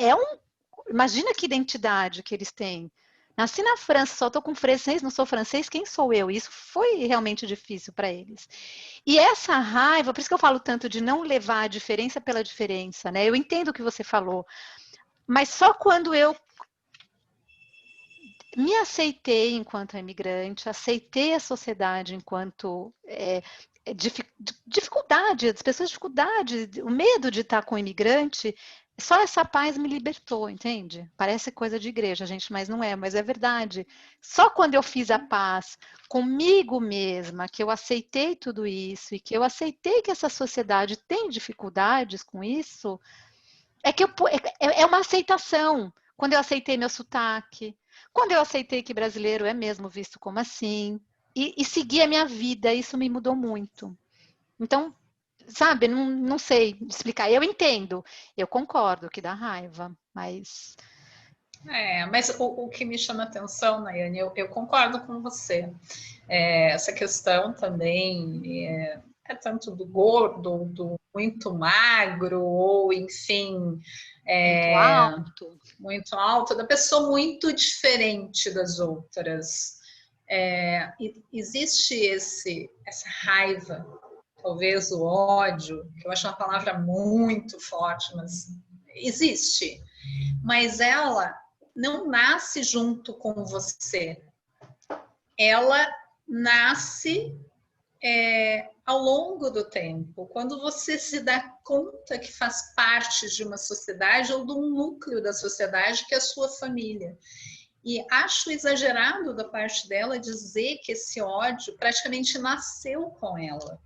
Speaker 1: imagina que identidade que eles têm. Nasci na França, só estou com francês, não sou francês, quem sou eu? Isso foi realmente difícil para eles. E essa raiva, por isso que eu falo tanto de não levar a diferença pela diferença, né? Eu entendo o que você falou, mas só quando eu me aceitei enquanto imigrante, aceitei a sociedade enquanto dificuldade, as pessoas dificuldade, o medo de estar com o imigrante, só essa paz me libertou, entende? Parece coisa de igreja, gente, mas não é, mas é verdade. Só quando eu fiz a paz comigo mesma, que eu aceitei tudo isso e que eu aceitei que essa sociedade tem dificuldades com isso, é que é uma aceitação. Quando eu aceitei meu sotaque, quando eu aceitei que brasileiro é mesmo visto como assim, e segui a minha vida, isso me mudou muito. Então, sabe, não sei explicar. Eu entendo, eu concordo que dá raiva, mas...
Speaker 2: Mas o que me chama atenção, Nayane, eu concordo com você. Essa questão também é tanto do gordo, do muito magro, ou enfim... muito alto, da pessoa muito diferente das outras. Existe essa raiva, talvez o ódio, que eu acho uma palavra muito forte, mas existe. Mas ela não nasce junto com você. Ela nasce ao longo do tempo, quando você se dá conta que faz parte de uma sociedade ou de um núcleo da sociedade que é a sua família. E acho exagerado da parte dela dizer que esse ódio praticamente nasceu com ela.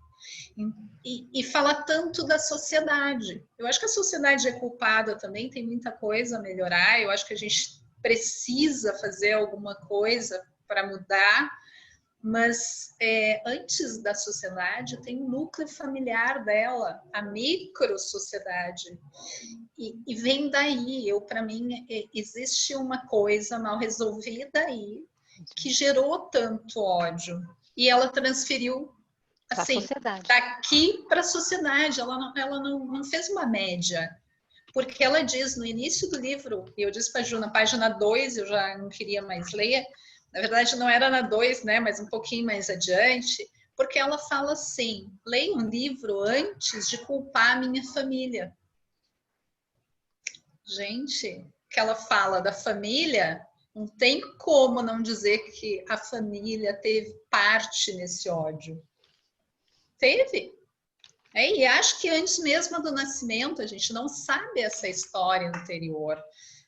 Speaker 2: E fala tanto da sociedade. Eu acho que a sociedade é culpada também, tem muita coisa a melhorar, eu acho que a gente precisa fazer alguma coisa para mudar, mas antes da sociedade tem o núcleo familiar dela, a micro-sociedade, e vem daí. Para mim, existe uma coisa mal resolvida aí, que gerou tanto ódio, e ela transferiu assim, daqui para a sociedade, ela não fez uma média, porque ela diz no início do livro, e eu disse para a Ju, na página 2, eu já não queria mais ler, na verdade não era na 2, né, mas um pouquinho mais adiante, porque ela fala assim, leia um livro antes de culpar a minha família. Gente, que ela fala da família, não tem como não dizer que a família teve parte nesse ódio. Teve. E acho que antes mesmo do nascimento, a gente não sabe essa história anterior.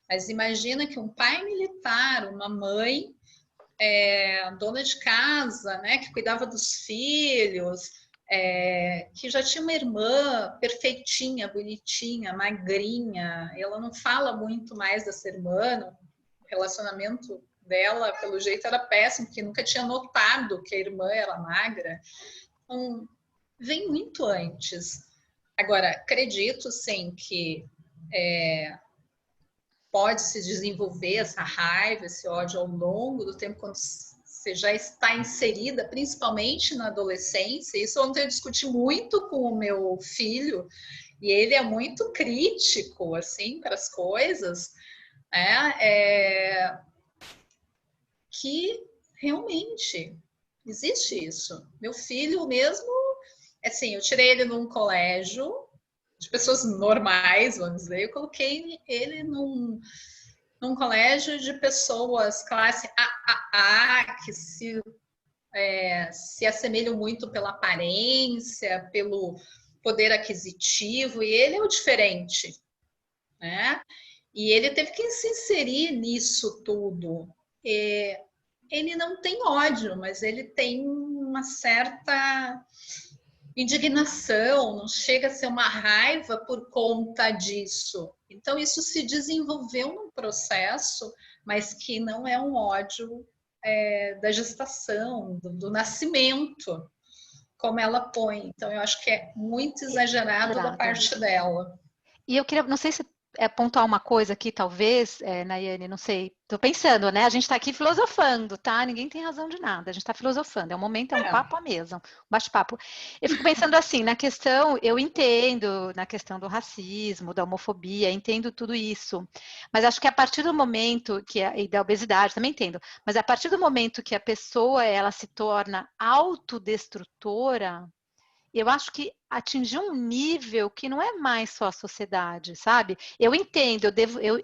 Speaker 2: Mas imagina que um pai militar, uma mãe dona de casa, né, que cuidava dos filhos, que já tinha uma irmã perfeitinha, bonitinha, magrinha. Ela não fala muito mais dessa irmã, o relacionamento dela, pelo jeito, era péssimo, porque nunca tinha notado que a irmã era magra. Então, vem muito antes. Agora, acredito, sim, que pode se desenvolver essa raiva, esse ódio ao longo do tempo, quando você já está inserida, principalmente na adolescência. Isso ontem eu discuti muito com o meu filho, e ele é muito crítico, assim, para as coisas, que realmente existe isso. Meu filho mesmo, assim, eu tirei ele num colégio de pessoas normais, vamos dizer, eu coloquei ele num colégio de pessoas classe AAA, que se assemelham muito pela aparência, pelo poder aquisitivo, e ele é o diferente, né? E ele teve que se inserir nisso tudo. Ele não tem ódio, mas ele tem uma certa indignação, não chega a ser uma raiva por conta disso. Então, isso se desenvolveu num processo, mas que não é um ódio da gestação, do nascimento, como ela põe. Então, eu acho que é muito exagerado da parte dela.
Speaker 1: E eu queria, não sei se pontuar uma coisa aqui, talvez, Nayane, não sei. Tô pensando, né? A gente tá aqui filosofando, tá? Ninguém tem razão de nada. A gente tá filosofando. É um momento, é um papo à mesa, um bate-papo. Eu fico pensando assim, na questão, eu entendo, na questão do racismo, da homofobia, entendo tudo isso. Mas acho que a partir do momento e da obesidade, também entendo. Mas a partir do momento que a pessoa, ela se torna autodestrutora, eu acho que atingiu um nível que não é mais só a sociedade, sabe? Eu entendo,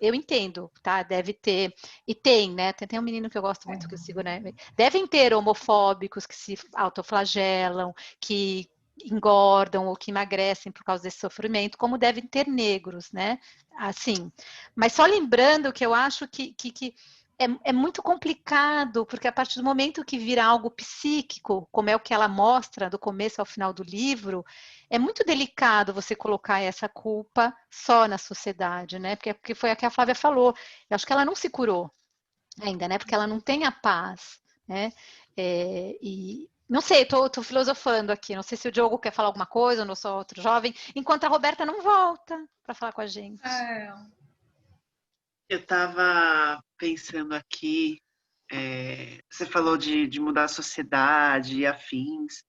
Speaker 1: eu entendo, tá? Deve ter, e tem, né? Tem um menino que eu gosto muito, que eu sigo, né? Devem ter homofóbicos que se autoflagelam, que engordam ou que emagrecem por causa desse sofrimento, como devem ter negros, né? Assim, mas só lembrando que eu acho que é muito complicado, porque a partir do momento que vira algo psíquico, como é o que ela mostra do começo ao final do livro, é muito delicado você colocar essa culpa só na sociedade, né? Porque foi a que a Flávia falou. Eu acho que ela não se curou ainda, né? Porque ela não tem a paz, né? E não sei, tô filosofando aqui. Não sei se o Diogo quer falar alguma coisa, ou não sou outro jovem, enquanto a Roberta não volta para falar com a gente.
Speaker 5: Eu estava pensando aqui, você falou de mudar a sociedade e afins.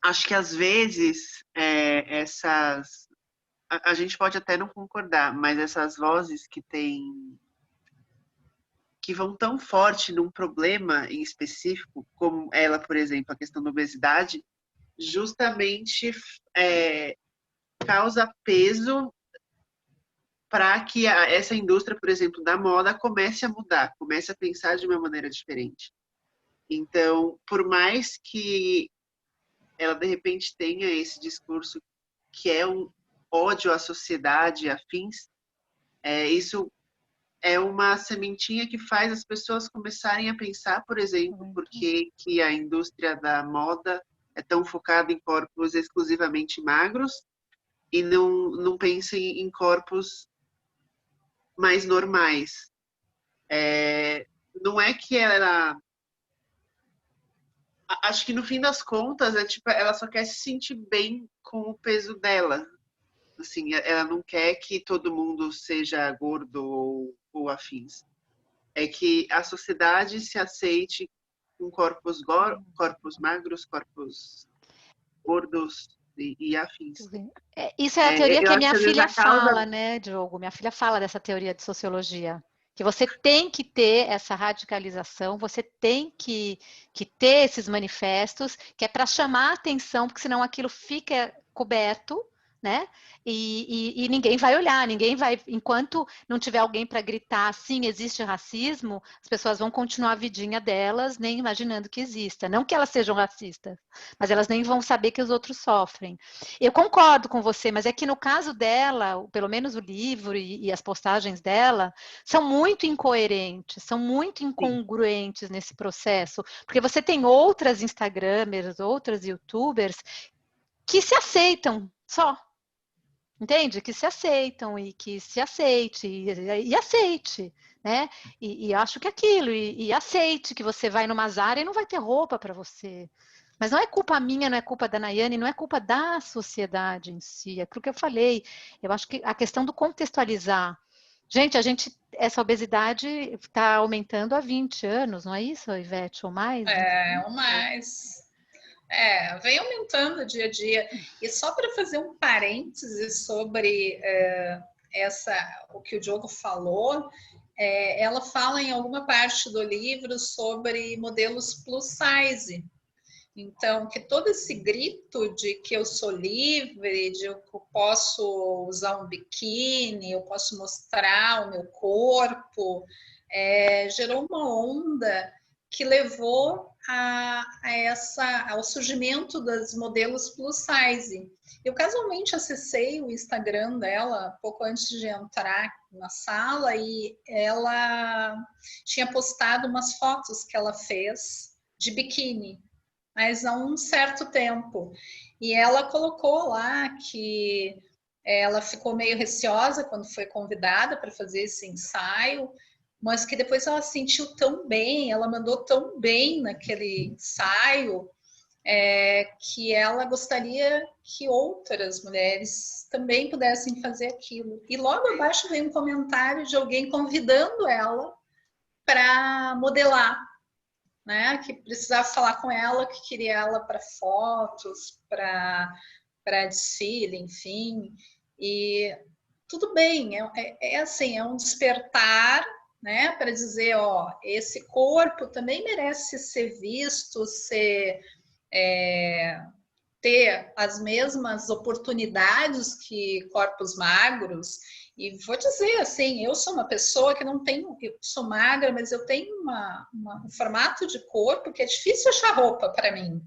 Speaker 5: Acho que às vezes a gente pode até não concordar, mas essas vozes que vão tão forte num problema em específico, como ela, por exemplo, a questão da obesidade, justamente causa peso para que essa indústria, por exemplo, da moda comece a mudar, comece a pensar de uma maneira diferente. Então, por mais que ela, de repente, tenha esse discurso que é um ódio à sociedade, afins, isso é uma sementinha que faz as pessoas começarem a pensar, por exemplo, por que a indústria da moda é tão focada em corpos exclusivamente magros e não pensa em corpos mais normais. Não é que ela... Acho que no fim das contas, tipo, ela só quer se sentir bem com o peso dela. Assim, ela não quer que todo mundo seja gordo ou afins. É que a sociedade se aceite com corpos magros, corpos gordos e afins.
Speaker 1: Isso é a teoria que a minha filha fala,
Speaker 5: causa...
Speaker 1: né, Diogo? Minha filha fala dessa teoria de sociologia. Que você tem que ter essa radicalização, você tem que ter esses manifestos, que é para chamar a atenção, porque senão aquilo fica coberto, né? E ninguém vai olhar, ninguém vai. Enquanto não tiver alguém para gritar, sim, existe racismo, as pessoas vão continuar a vidinha delas, nem imaginando que exista. Não que elas sejam racistas, mas elas nem vão saber que os outros sofrem. Eu concordo com você, mas é que no caso dela, pelo menos o livro e as postagens dela, são muito incoerentes, são muito incongruentes nesse processo, porque você tem outras Instagramers, outras YouTubers que se aceitam só. Entende? Que se aceitam e que se aceite e aceite, né? E acho que aquilo, e aceite que você vai numa Zara e não vai ter roupa para você. Mas não é culpa minha, não é culpa da Nayane, não é culpa da sociedade em si. É aquilo que eu falei. Eu acho que a questão do contextualizar. Gente, essa obesidade está aumentando há 20 anos, não é isso, Ivete? Ou mais?
Speaker 2: Ou mais. Vem aumentando dia a dia. E só para fazer um parêntese sobre o que o Diogo falou, ela fala em alguma parte do livro sobre modelos plus size. Então, que todo esse grito de que eu sou livre, de que eu posso usar um biquíni, eu posso mostrar o meu corpo, gerou uma onda que levou ao surgimento dos modelos plus size. Eu casualmente acessei o Instagram dela pouco antes de entrar na sala e ela tinha postado umas fotos que ela fez de biquíni, mas há um certo tempo. E ela colocou lá que ela ficou meio receosa quando foi convidada para fazer esse ensaio, mas que depois ela se sentiu tão bem, ela mandou tão bem naquele ensaio, que ela gostaria que outras mulheres também pudessem fazer aquilo. E logo abaixo veio um comentário de alguém convidando ela para modelar, né? Que precisava falar com ela, que queria ela para fotos, para desfile, enfim. E tudo bem, assim, é um despertar, né, para dizer, ó, esse corpo também merece ser visto, ser ter as mesmas oportunidades que corpos magros. E vou dizer assim, eu sou uma pessoa que não tenho, eu sou magra, mas eu tenho um formato de corpo que é difícil achar roupa para mim,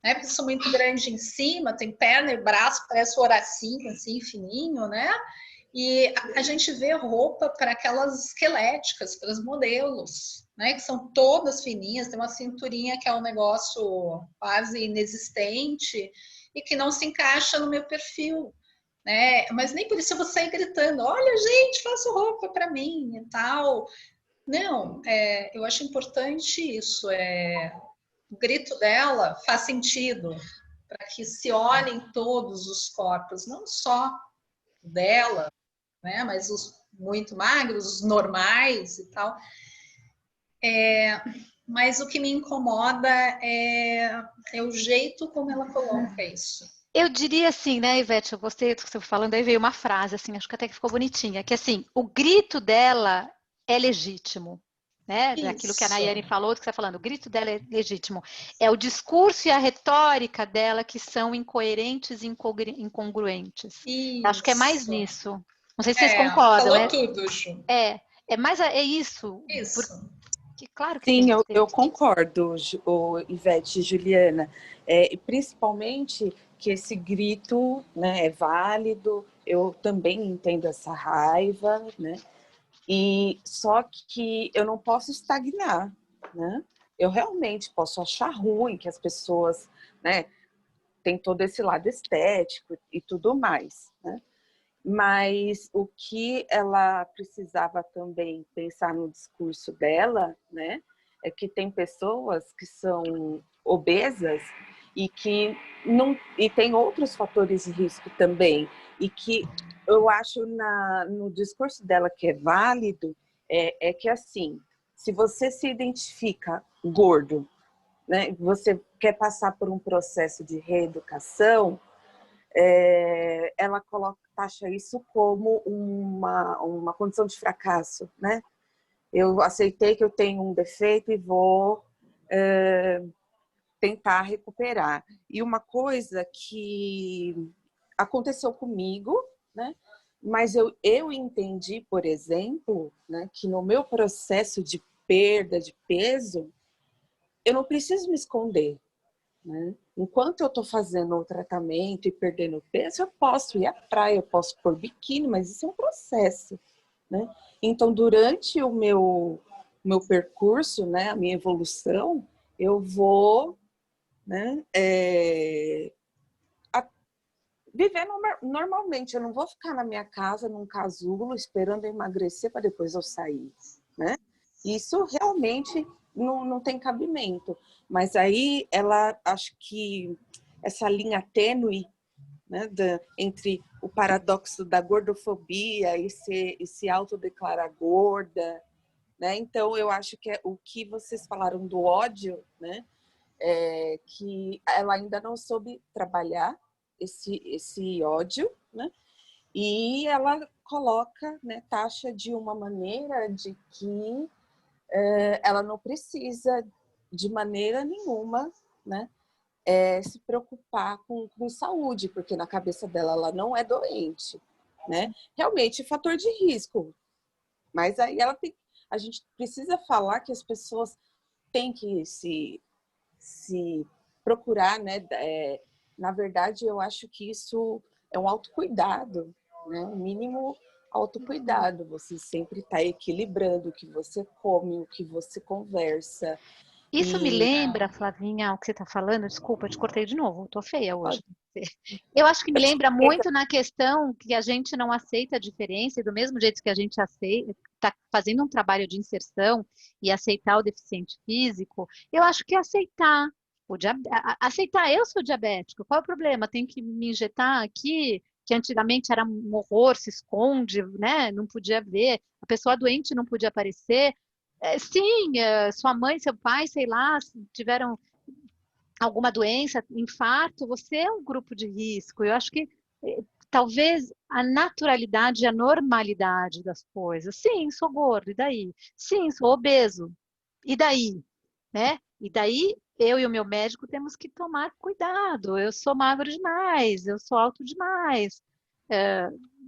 Speaker 2: né? Porque eu sou muito grande em cima, tem perna e braço, parece um Horacinho, assim, fininho, né? E a gente vê roupa para aquelas esqueléticas, para os modelos, né? Que são todas fininhas, tem uma cinturinha que é um negócio quase inexistente e que não se encaixa no meu perfil, né? Mas nem por isso eu vou sair gritando: olha, gente, faça roupa para mim e tal. Não, eu acho importante isso. O grito dela faz sentido para que se olhem todos os corpos, não só dela, né? Mas os muito magros, os normais e tal. Mas o que me incomoda é o jeito como ela coloca isso.
Speaker 1: Eu diria assim, né, Ivete, eu gostei do que você foi falando, aí veio uma frase, assim, acho que até que ficou bonitinha, que assim, o grito dela é legítimo, né? Aquilo que a Nayane falou, do que você está falando, o grito dela é legítimo. É o discurso e a retórica dela que são incoerentes e incongruentes. Acho que é mais nisso. Não sei se vocês concordam.
Speaker 2: Falou tudo, Ju.
Speaker 1: É isso.
Speaker 2: Isso.
Speaker 1: Claro que
Speaker 3: Sim,
Speaker 1: tem que ter.
Speaker 3: eu concordo, Ivete e Juliana. E principalmente que esse grito, né, é válido, eu também entendo essa raiva, né? E só que eu não posso estagnar, né? Eu realmente posso achar ruim que as pessoas, né, têm todo esse lado estético e tudo mais, né? Mas o que ela precisava também pensar no discurso dela, né, é que tem pessoas que são obesas e que não, e tem outros fatores de risco também, e que eu acho no discurso dela que é válido, é que assim, se você se identifica gordo, né, você quer passar por um processo de reeducação, ela taxa isso como uma condição de fracasso, né? Eu aceitei que eu tenho um defeito e vou tentar recuperar. E uma coisa que aconteceu comigo, né? Mas eu entendi, por exemplo, né, que no meu processo de perda de peso, eu não preciso me esconder. Né? Enquanto eu estou fazendo o tratamento e perdendo peso, eu posso ir à praia, eu posso pôr biquíni, mas isso é um processo. Né? Então, durante o meu percurso, né, a minha evolução, eu vou, né, viver normalmente. Eu não vou ficar na minha casa, num casulo, esperando eu emagrecer para depois eu sair. Né? Isso realmente não tem cabimento. Mas aí ela, acho que essa linha tênue, né, entre o paradoxo da gordofobia e se autodeclarar gorda, né? Então eu acho que o que vocês falaram do ódio, né, que ela ainda não soube trabalhar esse ódio, né? E ela coloca, né, taxa de uma maneira de que ela não precisa de maneira nenhuma, né, se preocupar com saúde, porque na cabeça dela ela não é doente, né? Realmente fator de risco, mas aí a gente precisa falar que as pessoas têm que se procurar, né? Na verdade, eu acho que isso é um autocuidado, né? O mínimo autocuidado. Você sempre está equilibrando o que você come, o que você conversa.
Speaker 1: Isso me lembra, Flavinha, o que você está falando, desculpa, eu te cortei de novo, estou feia hoje. Eu acho que me lembra muito na questão que a gente não aceita a diferença, e do mesmo jeito que a gente está fazendo um trabalho de inserção e aceitar o deficiente físico, eu acho que aceitar aceitar, eu sou diabético, qual é o problema? Tenho que me injetar aqui, que antigamente era um horror, se esconde, né? Não podia ver, a pessoa doente não podia aparecer. Sim, sua mãe, seu pai, sei lá, tiveram alguma doença, infarto, você é um grupo de risco. Eu acho que talvez a naturalidade e a normalidade das coisas. Sim, sou gordo, e daí? Sim, sou obeso, e daí? Né? E daí eu e o meu médico temos que tomar cuidado. Eu sou magro demais, eu sou alto demais.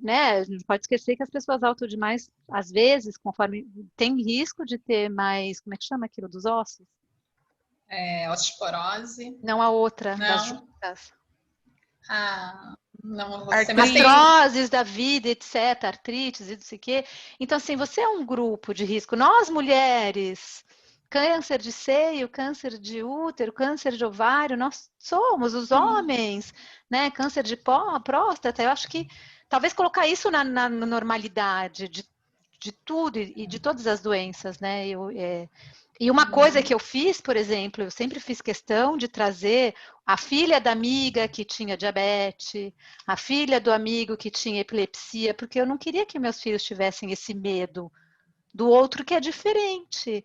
Speaker 1: Né? A gente não pode esquecer que as pessoas alto demais, às vezes, conforme tem risco de ter mais, como é que chama aquilo dos ossos?
Speaker 2: Osteoporose.
Speaker 1: Não a outra, das
Speaker 2: Não.
Speaker 1: juntas.
Speaker 2: Não,
Speaker 1: artroses da vida, etc., artrites e não sei o quê. Então, assim, você é um grupo de risco. Nós, mulheres, câncer de seio, câncer de útero, câncer de ovário, nós somos os homens, né? Câncer de próstata. Eu acho que talvez colocar isso na normalidade de tudo e de todas as doenças, né? E uma coisa que eu fiz, por exemplo, eu sempre fiz questão de trazer a filha da amiga que tinha diabetes, a filha do amigo que tinha epilepsia, porque eu não queria que meus filhos tivessem esse medo do outro que é diferente.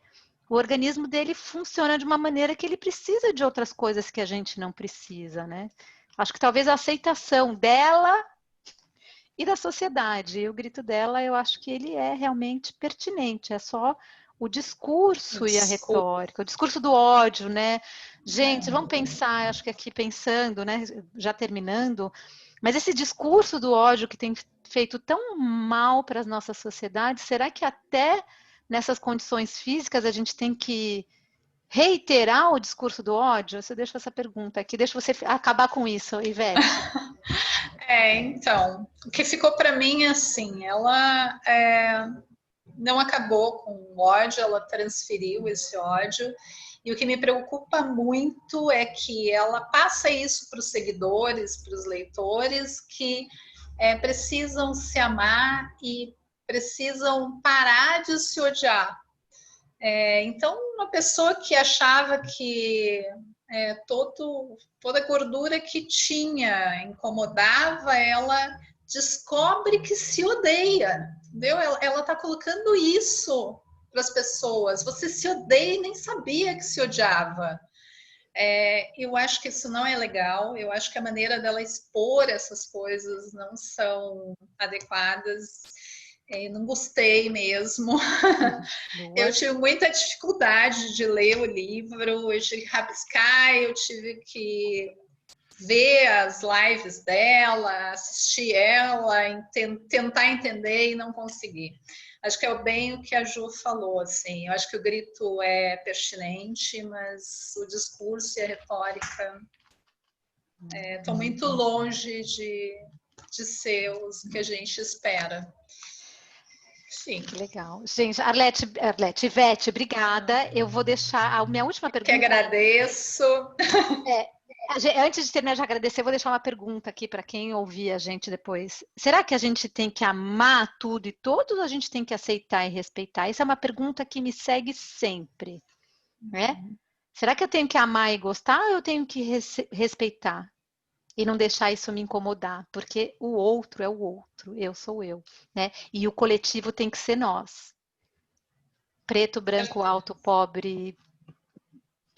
Speaker 1: O organismo dele funciona de uma maneira que ele precisa de outras coisas que a gente não precisa, né? Acho que talvez a aceitação dela e da sociedade. E o grito dela, eu acho que ele é realmente pertinente, é só o discurso e a retórica, o discurso do ódio, né? Gente, vamos pensar, acho que aqui pensando, né, já terminando, mas esse discurso do ódio que tem feito tão mal para as nossas sociedades, será que até nessas condições físicas a gente tem que reiterar o discurso do ódio? Eu deixo essa pergunta aqui, deixa você acabar com isso, Ivete.
Speaker 2: Então, o que ficou para mim, assim, ela não acabou com o ódio, ela transferiu esse ódio. E o que me preocupa muito é que ela passa isso para os seguidores, para os leitores, que precisam se amar e precisam parar de se odiar. Então, uma pessoa que achava que toda a gordura que tinha incomodava, ela descobre que se odeia, entendeu? Ela está colocando isso para as pessoas. Você se odeia e nem sabia que se odiava. Eu acho que isso não é legal. Eu acho que a maneira dela expor essas coisas não são adequadas. Não gostei mesmo. Eu tive muita dificuldade de ler o livro, eu tive que rabiscar, eu tive que ver as lives dela, assistir ela, tentar entender e não consegui. Acho que é bem o que a Ju falou, assim. Eu acho que o grito é pertinente, mas o discurso e a retórica estão muito longe de ser os que a gente espera. Sim.
Speaker 1: Que legal. Gente, Arlete, Ivete, obrigada. Eu vou deixar a minha última pergunta.
Speaker 2: Que agradeço.
Speaker 1: Antes de terminar de agradecer, eu vou deixar uma pergunta aqui para quem ouvir a gente depois. Será que a gente tem que amar tudo e todos, ou a gente tem que aceitar e respeitar? Essa é uma pergunta que me segue sempre, né? Será que eu tenho que amar e gostar, ou eu tenho que respeitar? E não deixar isso me incomodar, porque o outro é o outro, eu sou eu, né? E o coletivo tem que ser nós. Preto, branco, alto, pobre,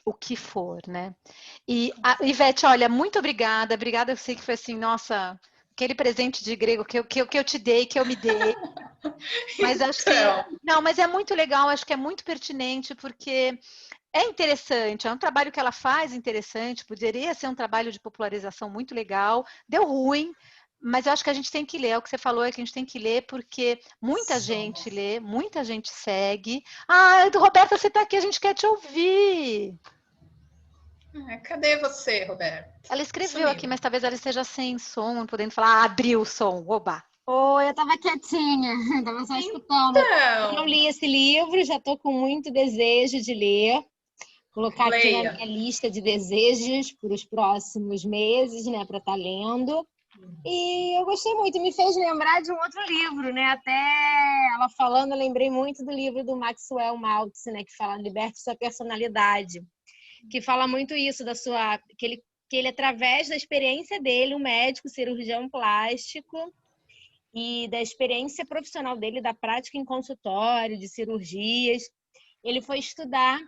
Speaker 1: o que for, né? E, Ivete, olha, muito obrigada. Obrigada, eu sei que foi assim, nossa, aquele presente de grego que eu te dei, que eu me dei. Mas acho que... Não, mas é muito legal, acho que é muito pertinente, porque... É interessante, é um trabalho que ela faz interessante, poderia ser um trabalho de popularização muito legal, deu ruim, mas eu acho que a gente tem que ler, é o que você falou, é que a gente tem que ler, porque muita gente lê, muita gente segue. Roberta, você está aqui, a gente quer te ouvir.
Speaker 2: Cadê você, Roberta?
Speaker 1: Ela escreveu aqui, mas talvez ela esteja sem som, podendo falar, abriu o som, oba.
Speaker 6: Oi, eu estava quietinha, estava só escutando. Eu li esse livro, já estou com muito desejo de ler. Colocar aqui na minha lista de desejos para os próximos meses, né, para estar lendo. E eu gostei muito, me fez lembrar de um outro livro, né? Até ela falando, eu lembrei muito do livro do Maxwell Maltz, né, que fala Liberte Sua Personalidade, que fala muito isso da sua que ele através da experiência dele, um médico cirurgião plástico, e da experiência profissional dele, da prática em consultório, de cirurgias, ele foi estudar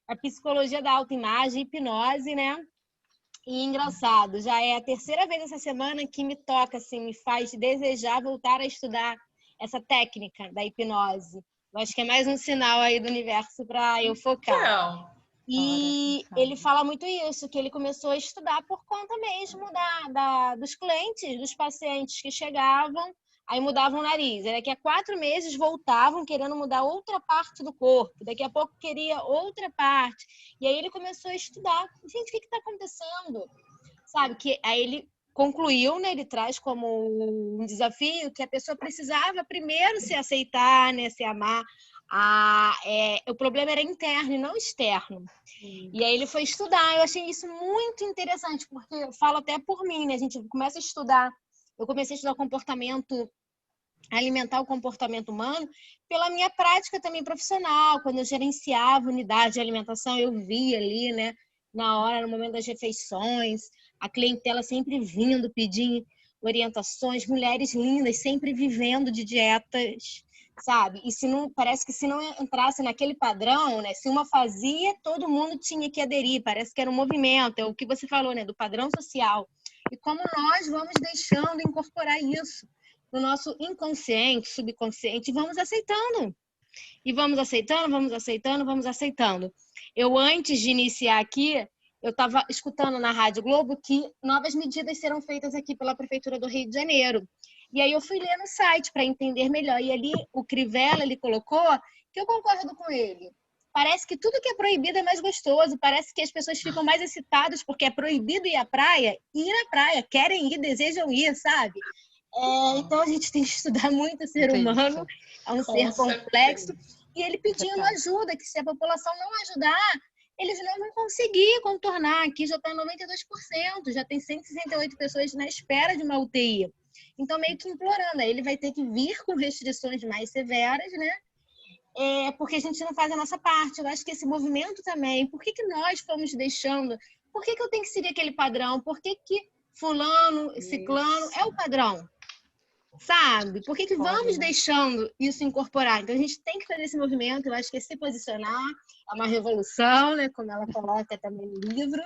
Speaker 6: a psicologia da autoimagem, hipnose, né? E engraçado, já é a terceira vez essa semana que me toca, assim, me faz desejar voltar a estudar essa técnica da hipnose. Eu acho que é mais um sinal aí do universo para eu focar. E ele fala muito isso, que ele começou a estudar por conta mesmo dos clientes, dos pacientes que chegavam, aí mudavam o nariz. Aí daqui a 4 meses voltavam querendo mudar outra parte do corpo. Daqui a pouco queria outra parte. E aí ele começou a estudar. Gente, o que está acontecendo? Sabe, que aí ele concluiu, né? Ele traz como um desafio que a pessoa precisava primeiro se aceitar, né? Se amar. O problema era interno e não externo. E aí ele foi estudar. Eu achei isso muito interessante, porque eu falo até por mim, né? A gente começa a estudar. Eu comecei a estudar comportamento alimentar, o comportamento humano, pela minha prática também profissional. Quando eu gerenciava unidade de alimentação, eu via ali, né? Na hora, no momento das refeições, a clientela sempre vindo, pedindo orientações, mulheres lindas, sempre vivendo de dietas, sabe? E parece que se não entrasse naquele padrão, né? Se uma fazia, todo mundo tinha que aderir. Parece que era um movimento, é o que você falou, né? Do padrão social. E como nós vamos deixando incorporar isso no nosso inconsciente, subconsciente, e vamos aceitando. E vamos aceitando, vamos aceitando, vamos aceitando. Eu, antes de iniciar aqui, eu estava escutando na Rádio Globo que novas medidas serão feitas aqui pela Prefeitura do Rio de Janeiro. E aí eu fui ler no site para entender melhor. E ali o Crivella, ele colocou, que eu concordo com ele. Parece que tudo que é proibido é mais gostoso. Parece que as pessoas ficam mais excitadas porque é proibido ir à praia. Ir à praia, querem ir, desejam ir, sabe? Então a gente tem que estudar muito o ser humano. É um ser complexo. E ele pedindo ajuda, que se a população não ajudar, eles não vão conseguir contornar. Aqui já está 92%, já tem 168 pessoas na espera de uma UTI. Então, meio que implorando, aí ele vai ter que vir com restrições mais severas, né? Porque a gente não faz a nossa parte. Eu acho que esse movimento também, por que nós fomos deixando? Por que eu tenho que seguir aquele padrão? Por que fulano, ciclano é o padrão? Sabe? Por que vamos deixando isso incorporar? Então, a gente tem que fazer esse movimento. Eu acho que é se posicionar, é uma revolução, né? Como ela coloca também no livro.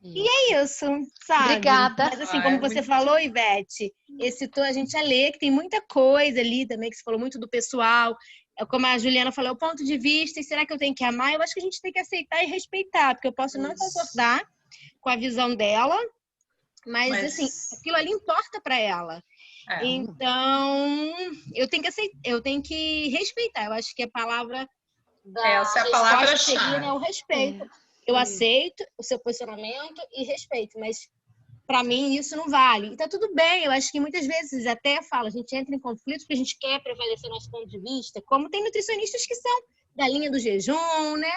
Speaker 6: E é isso, sabe?
Speaker 1: Obrigada.
Speaker 6: Mas assim, como você falou, Ivete, excitou a gente a ler, que tem muita coisa ali também, que você falou muito do pessoal. Como a Juliana falou, é o ponto de vista, e será que eu tenho que amar? Eu acho que a gente tem que aceitar e respeitar, porque eu posso não concordar com a visão dela, mas assim, aquilo ali importa para ela. Então, eu tenho que respeitar. Eu acho que a palavra
Speaker 2: essa é a palavra-chave,
Speaker 6: né? O respeito. Eu aceito o seu posicionamento e respeito, mas para mim isso não vale. E tá tudo bem, eu acho que muitas vezes até fala, a gente entra em conflito porque a gente quer prevalecer nosso ponto de vista, como tem nutricionistas que são da linha do jejum, né?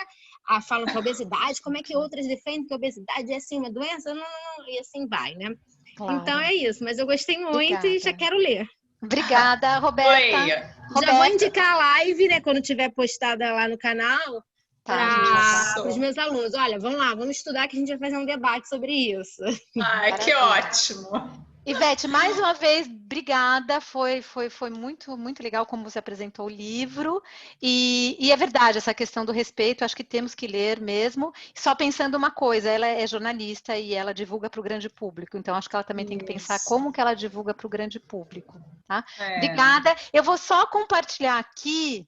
Speaker 6: Falam que a obesidade, como é que outras defendem que a obesidade é assim uma doença? Não, e assim vai, né? Claro. Então é isso, mas eu gostei muito. Obrigada. E já quero ler.
Speaker 1: Obrigada, Roberta.
Speaker 6: Já vou indicar a live, né? Quando tiver postada lá no canal, para os meus alunos. Olha, vamos lá, vamos estudar que a gente vai fazer um debate sobre isso.
Speaker 2: Ai, que ótimo!
Speaker 1: Ivete, mais uma vez, obrigada. Foi muito, muito legal como você apresentou o livro. E é verdade, essa questão do respeito, acho que temos que ler mesmo. Só pensando uma coisa, ela é jornalista e ela divulga para o grande público. Então, acho que ela também tem que pensar como que ela divulga para o grande público. Tá? Obrigada. Eu vou só compartilhar aqui,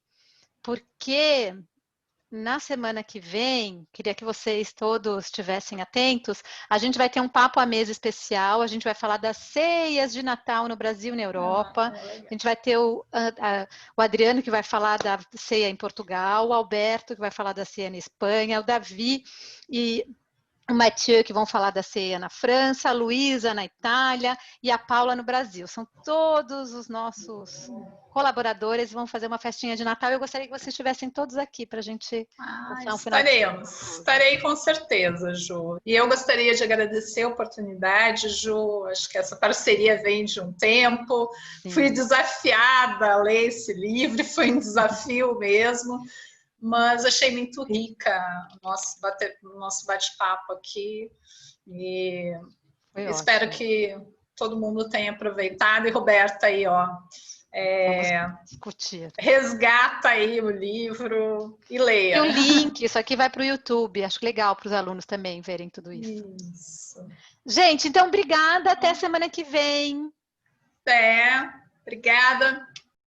Speaker 1: porque na semana que vem, queria que vocês todos estivessem atentos, a gente vai ter um papo à mesa especial, a gente vai falar das ceias de Natal no Brasil e na Europa, a gente vai ter o Adriano que vai falar da ceia em Portugal, o Alberto que vai falar da ceia na Espanha, o Davi e o Mathieu que vão falar da ceia na França, a Luísa na Itália e a Paula no Brasil. São todos os nossos colaboradores, vão fazer uma festinha de Natal. Eu gostaria que vocês estivessem todos aqui para a gente passar um final de semana.
Speaker 2: Estarei com certeza, Ju. E eu gostaria de agradecer a oportunidade, Ju. Acho que essa parceria vem de um tempo. Sim. Fui desafiada a ler esse livro, foi um desafio mesmo. Mas achei muito rica o nosso bate-papo aqui. E espero que todo mundo tenha aproveitado. E Roberta aí, resgata aí o livro e leia.
Speaker 1: E o link, isso aqui vai para o YouTube. Acho legal para os alunos também verem tudo isso. Gente, então obrigada. Até semana que vem.
Speaker 2: Obrigada.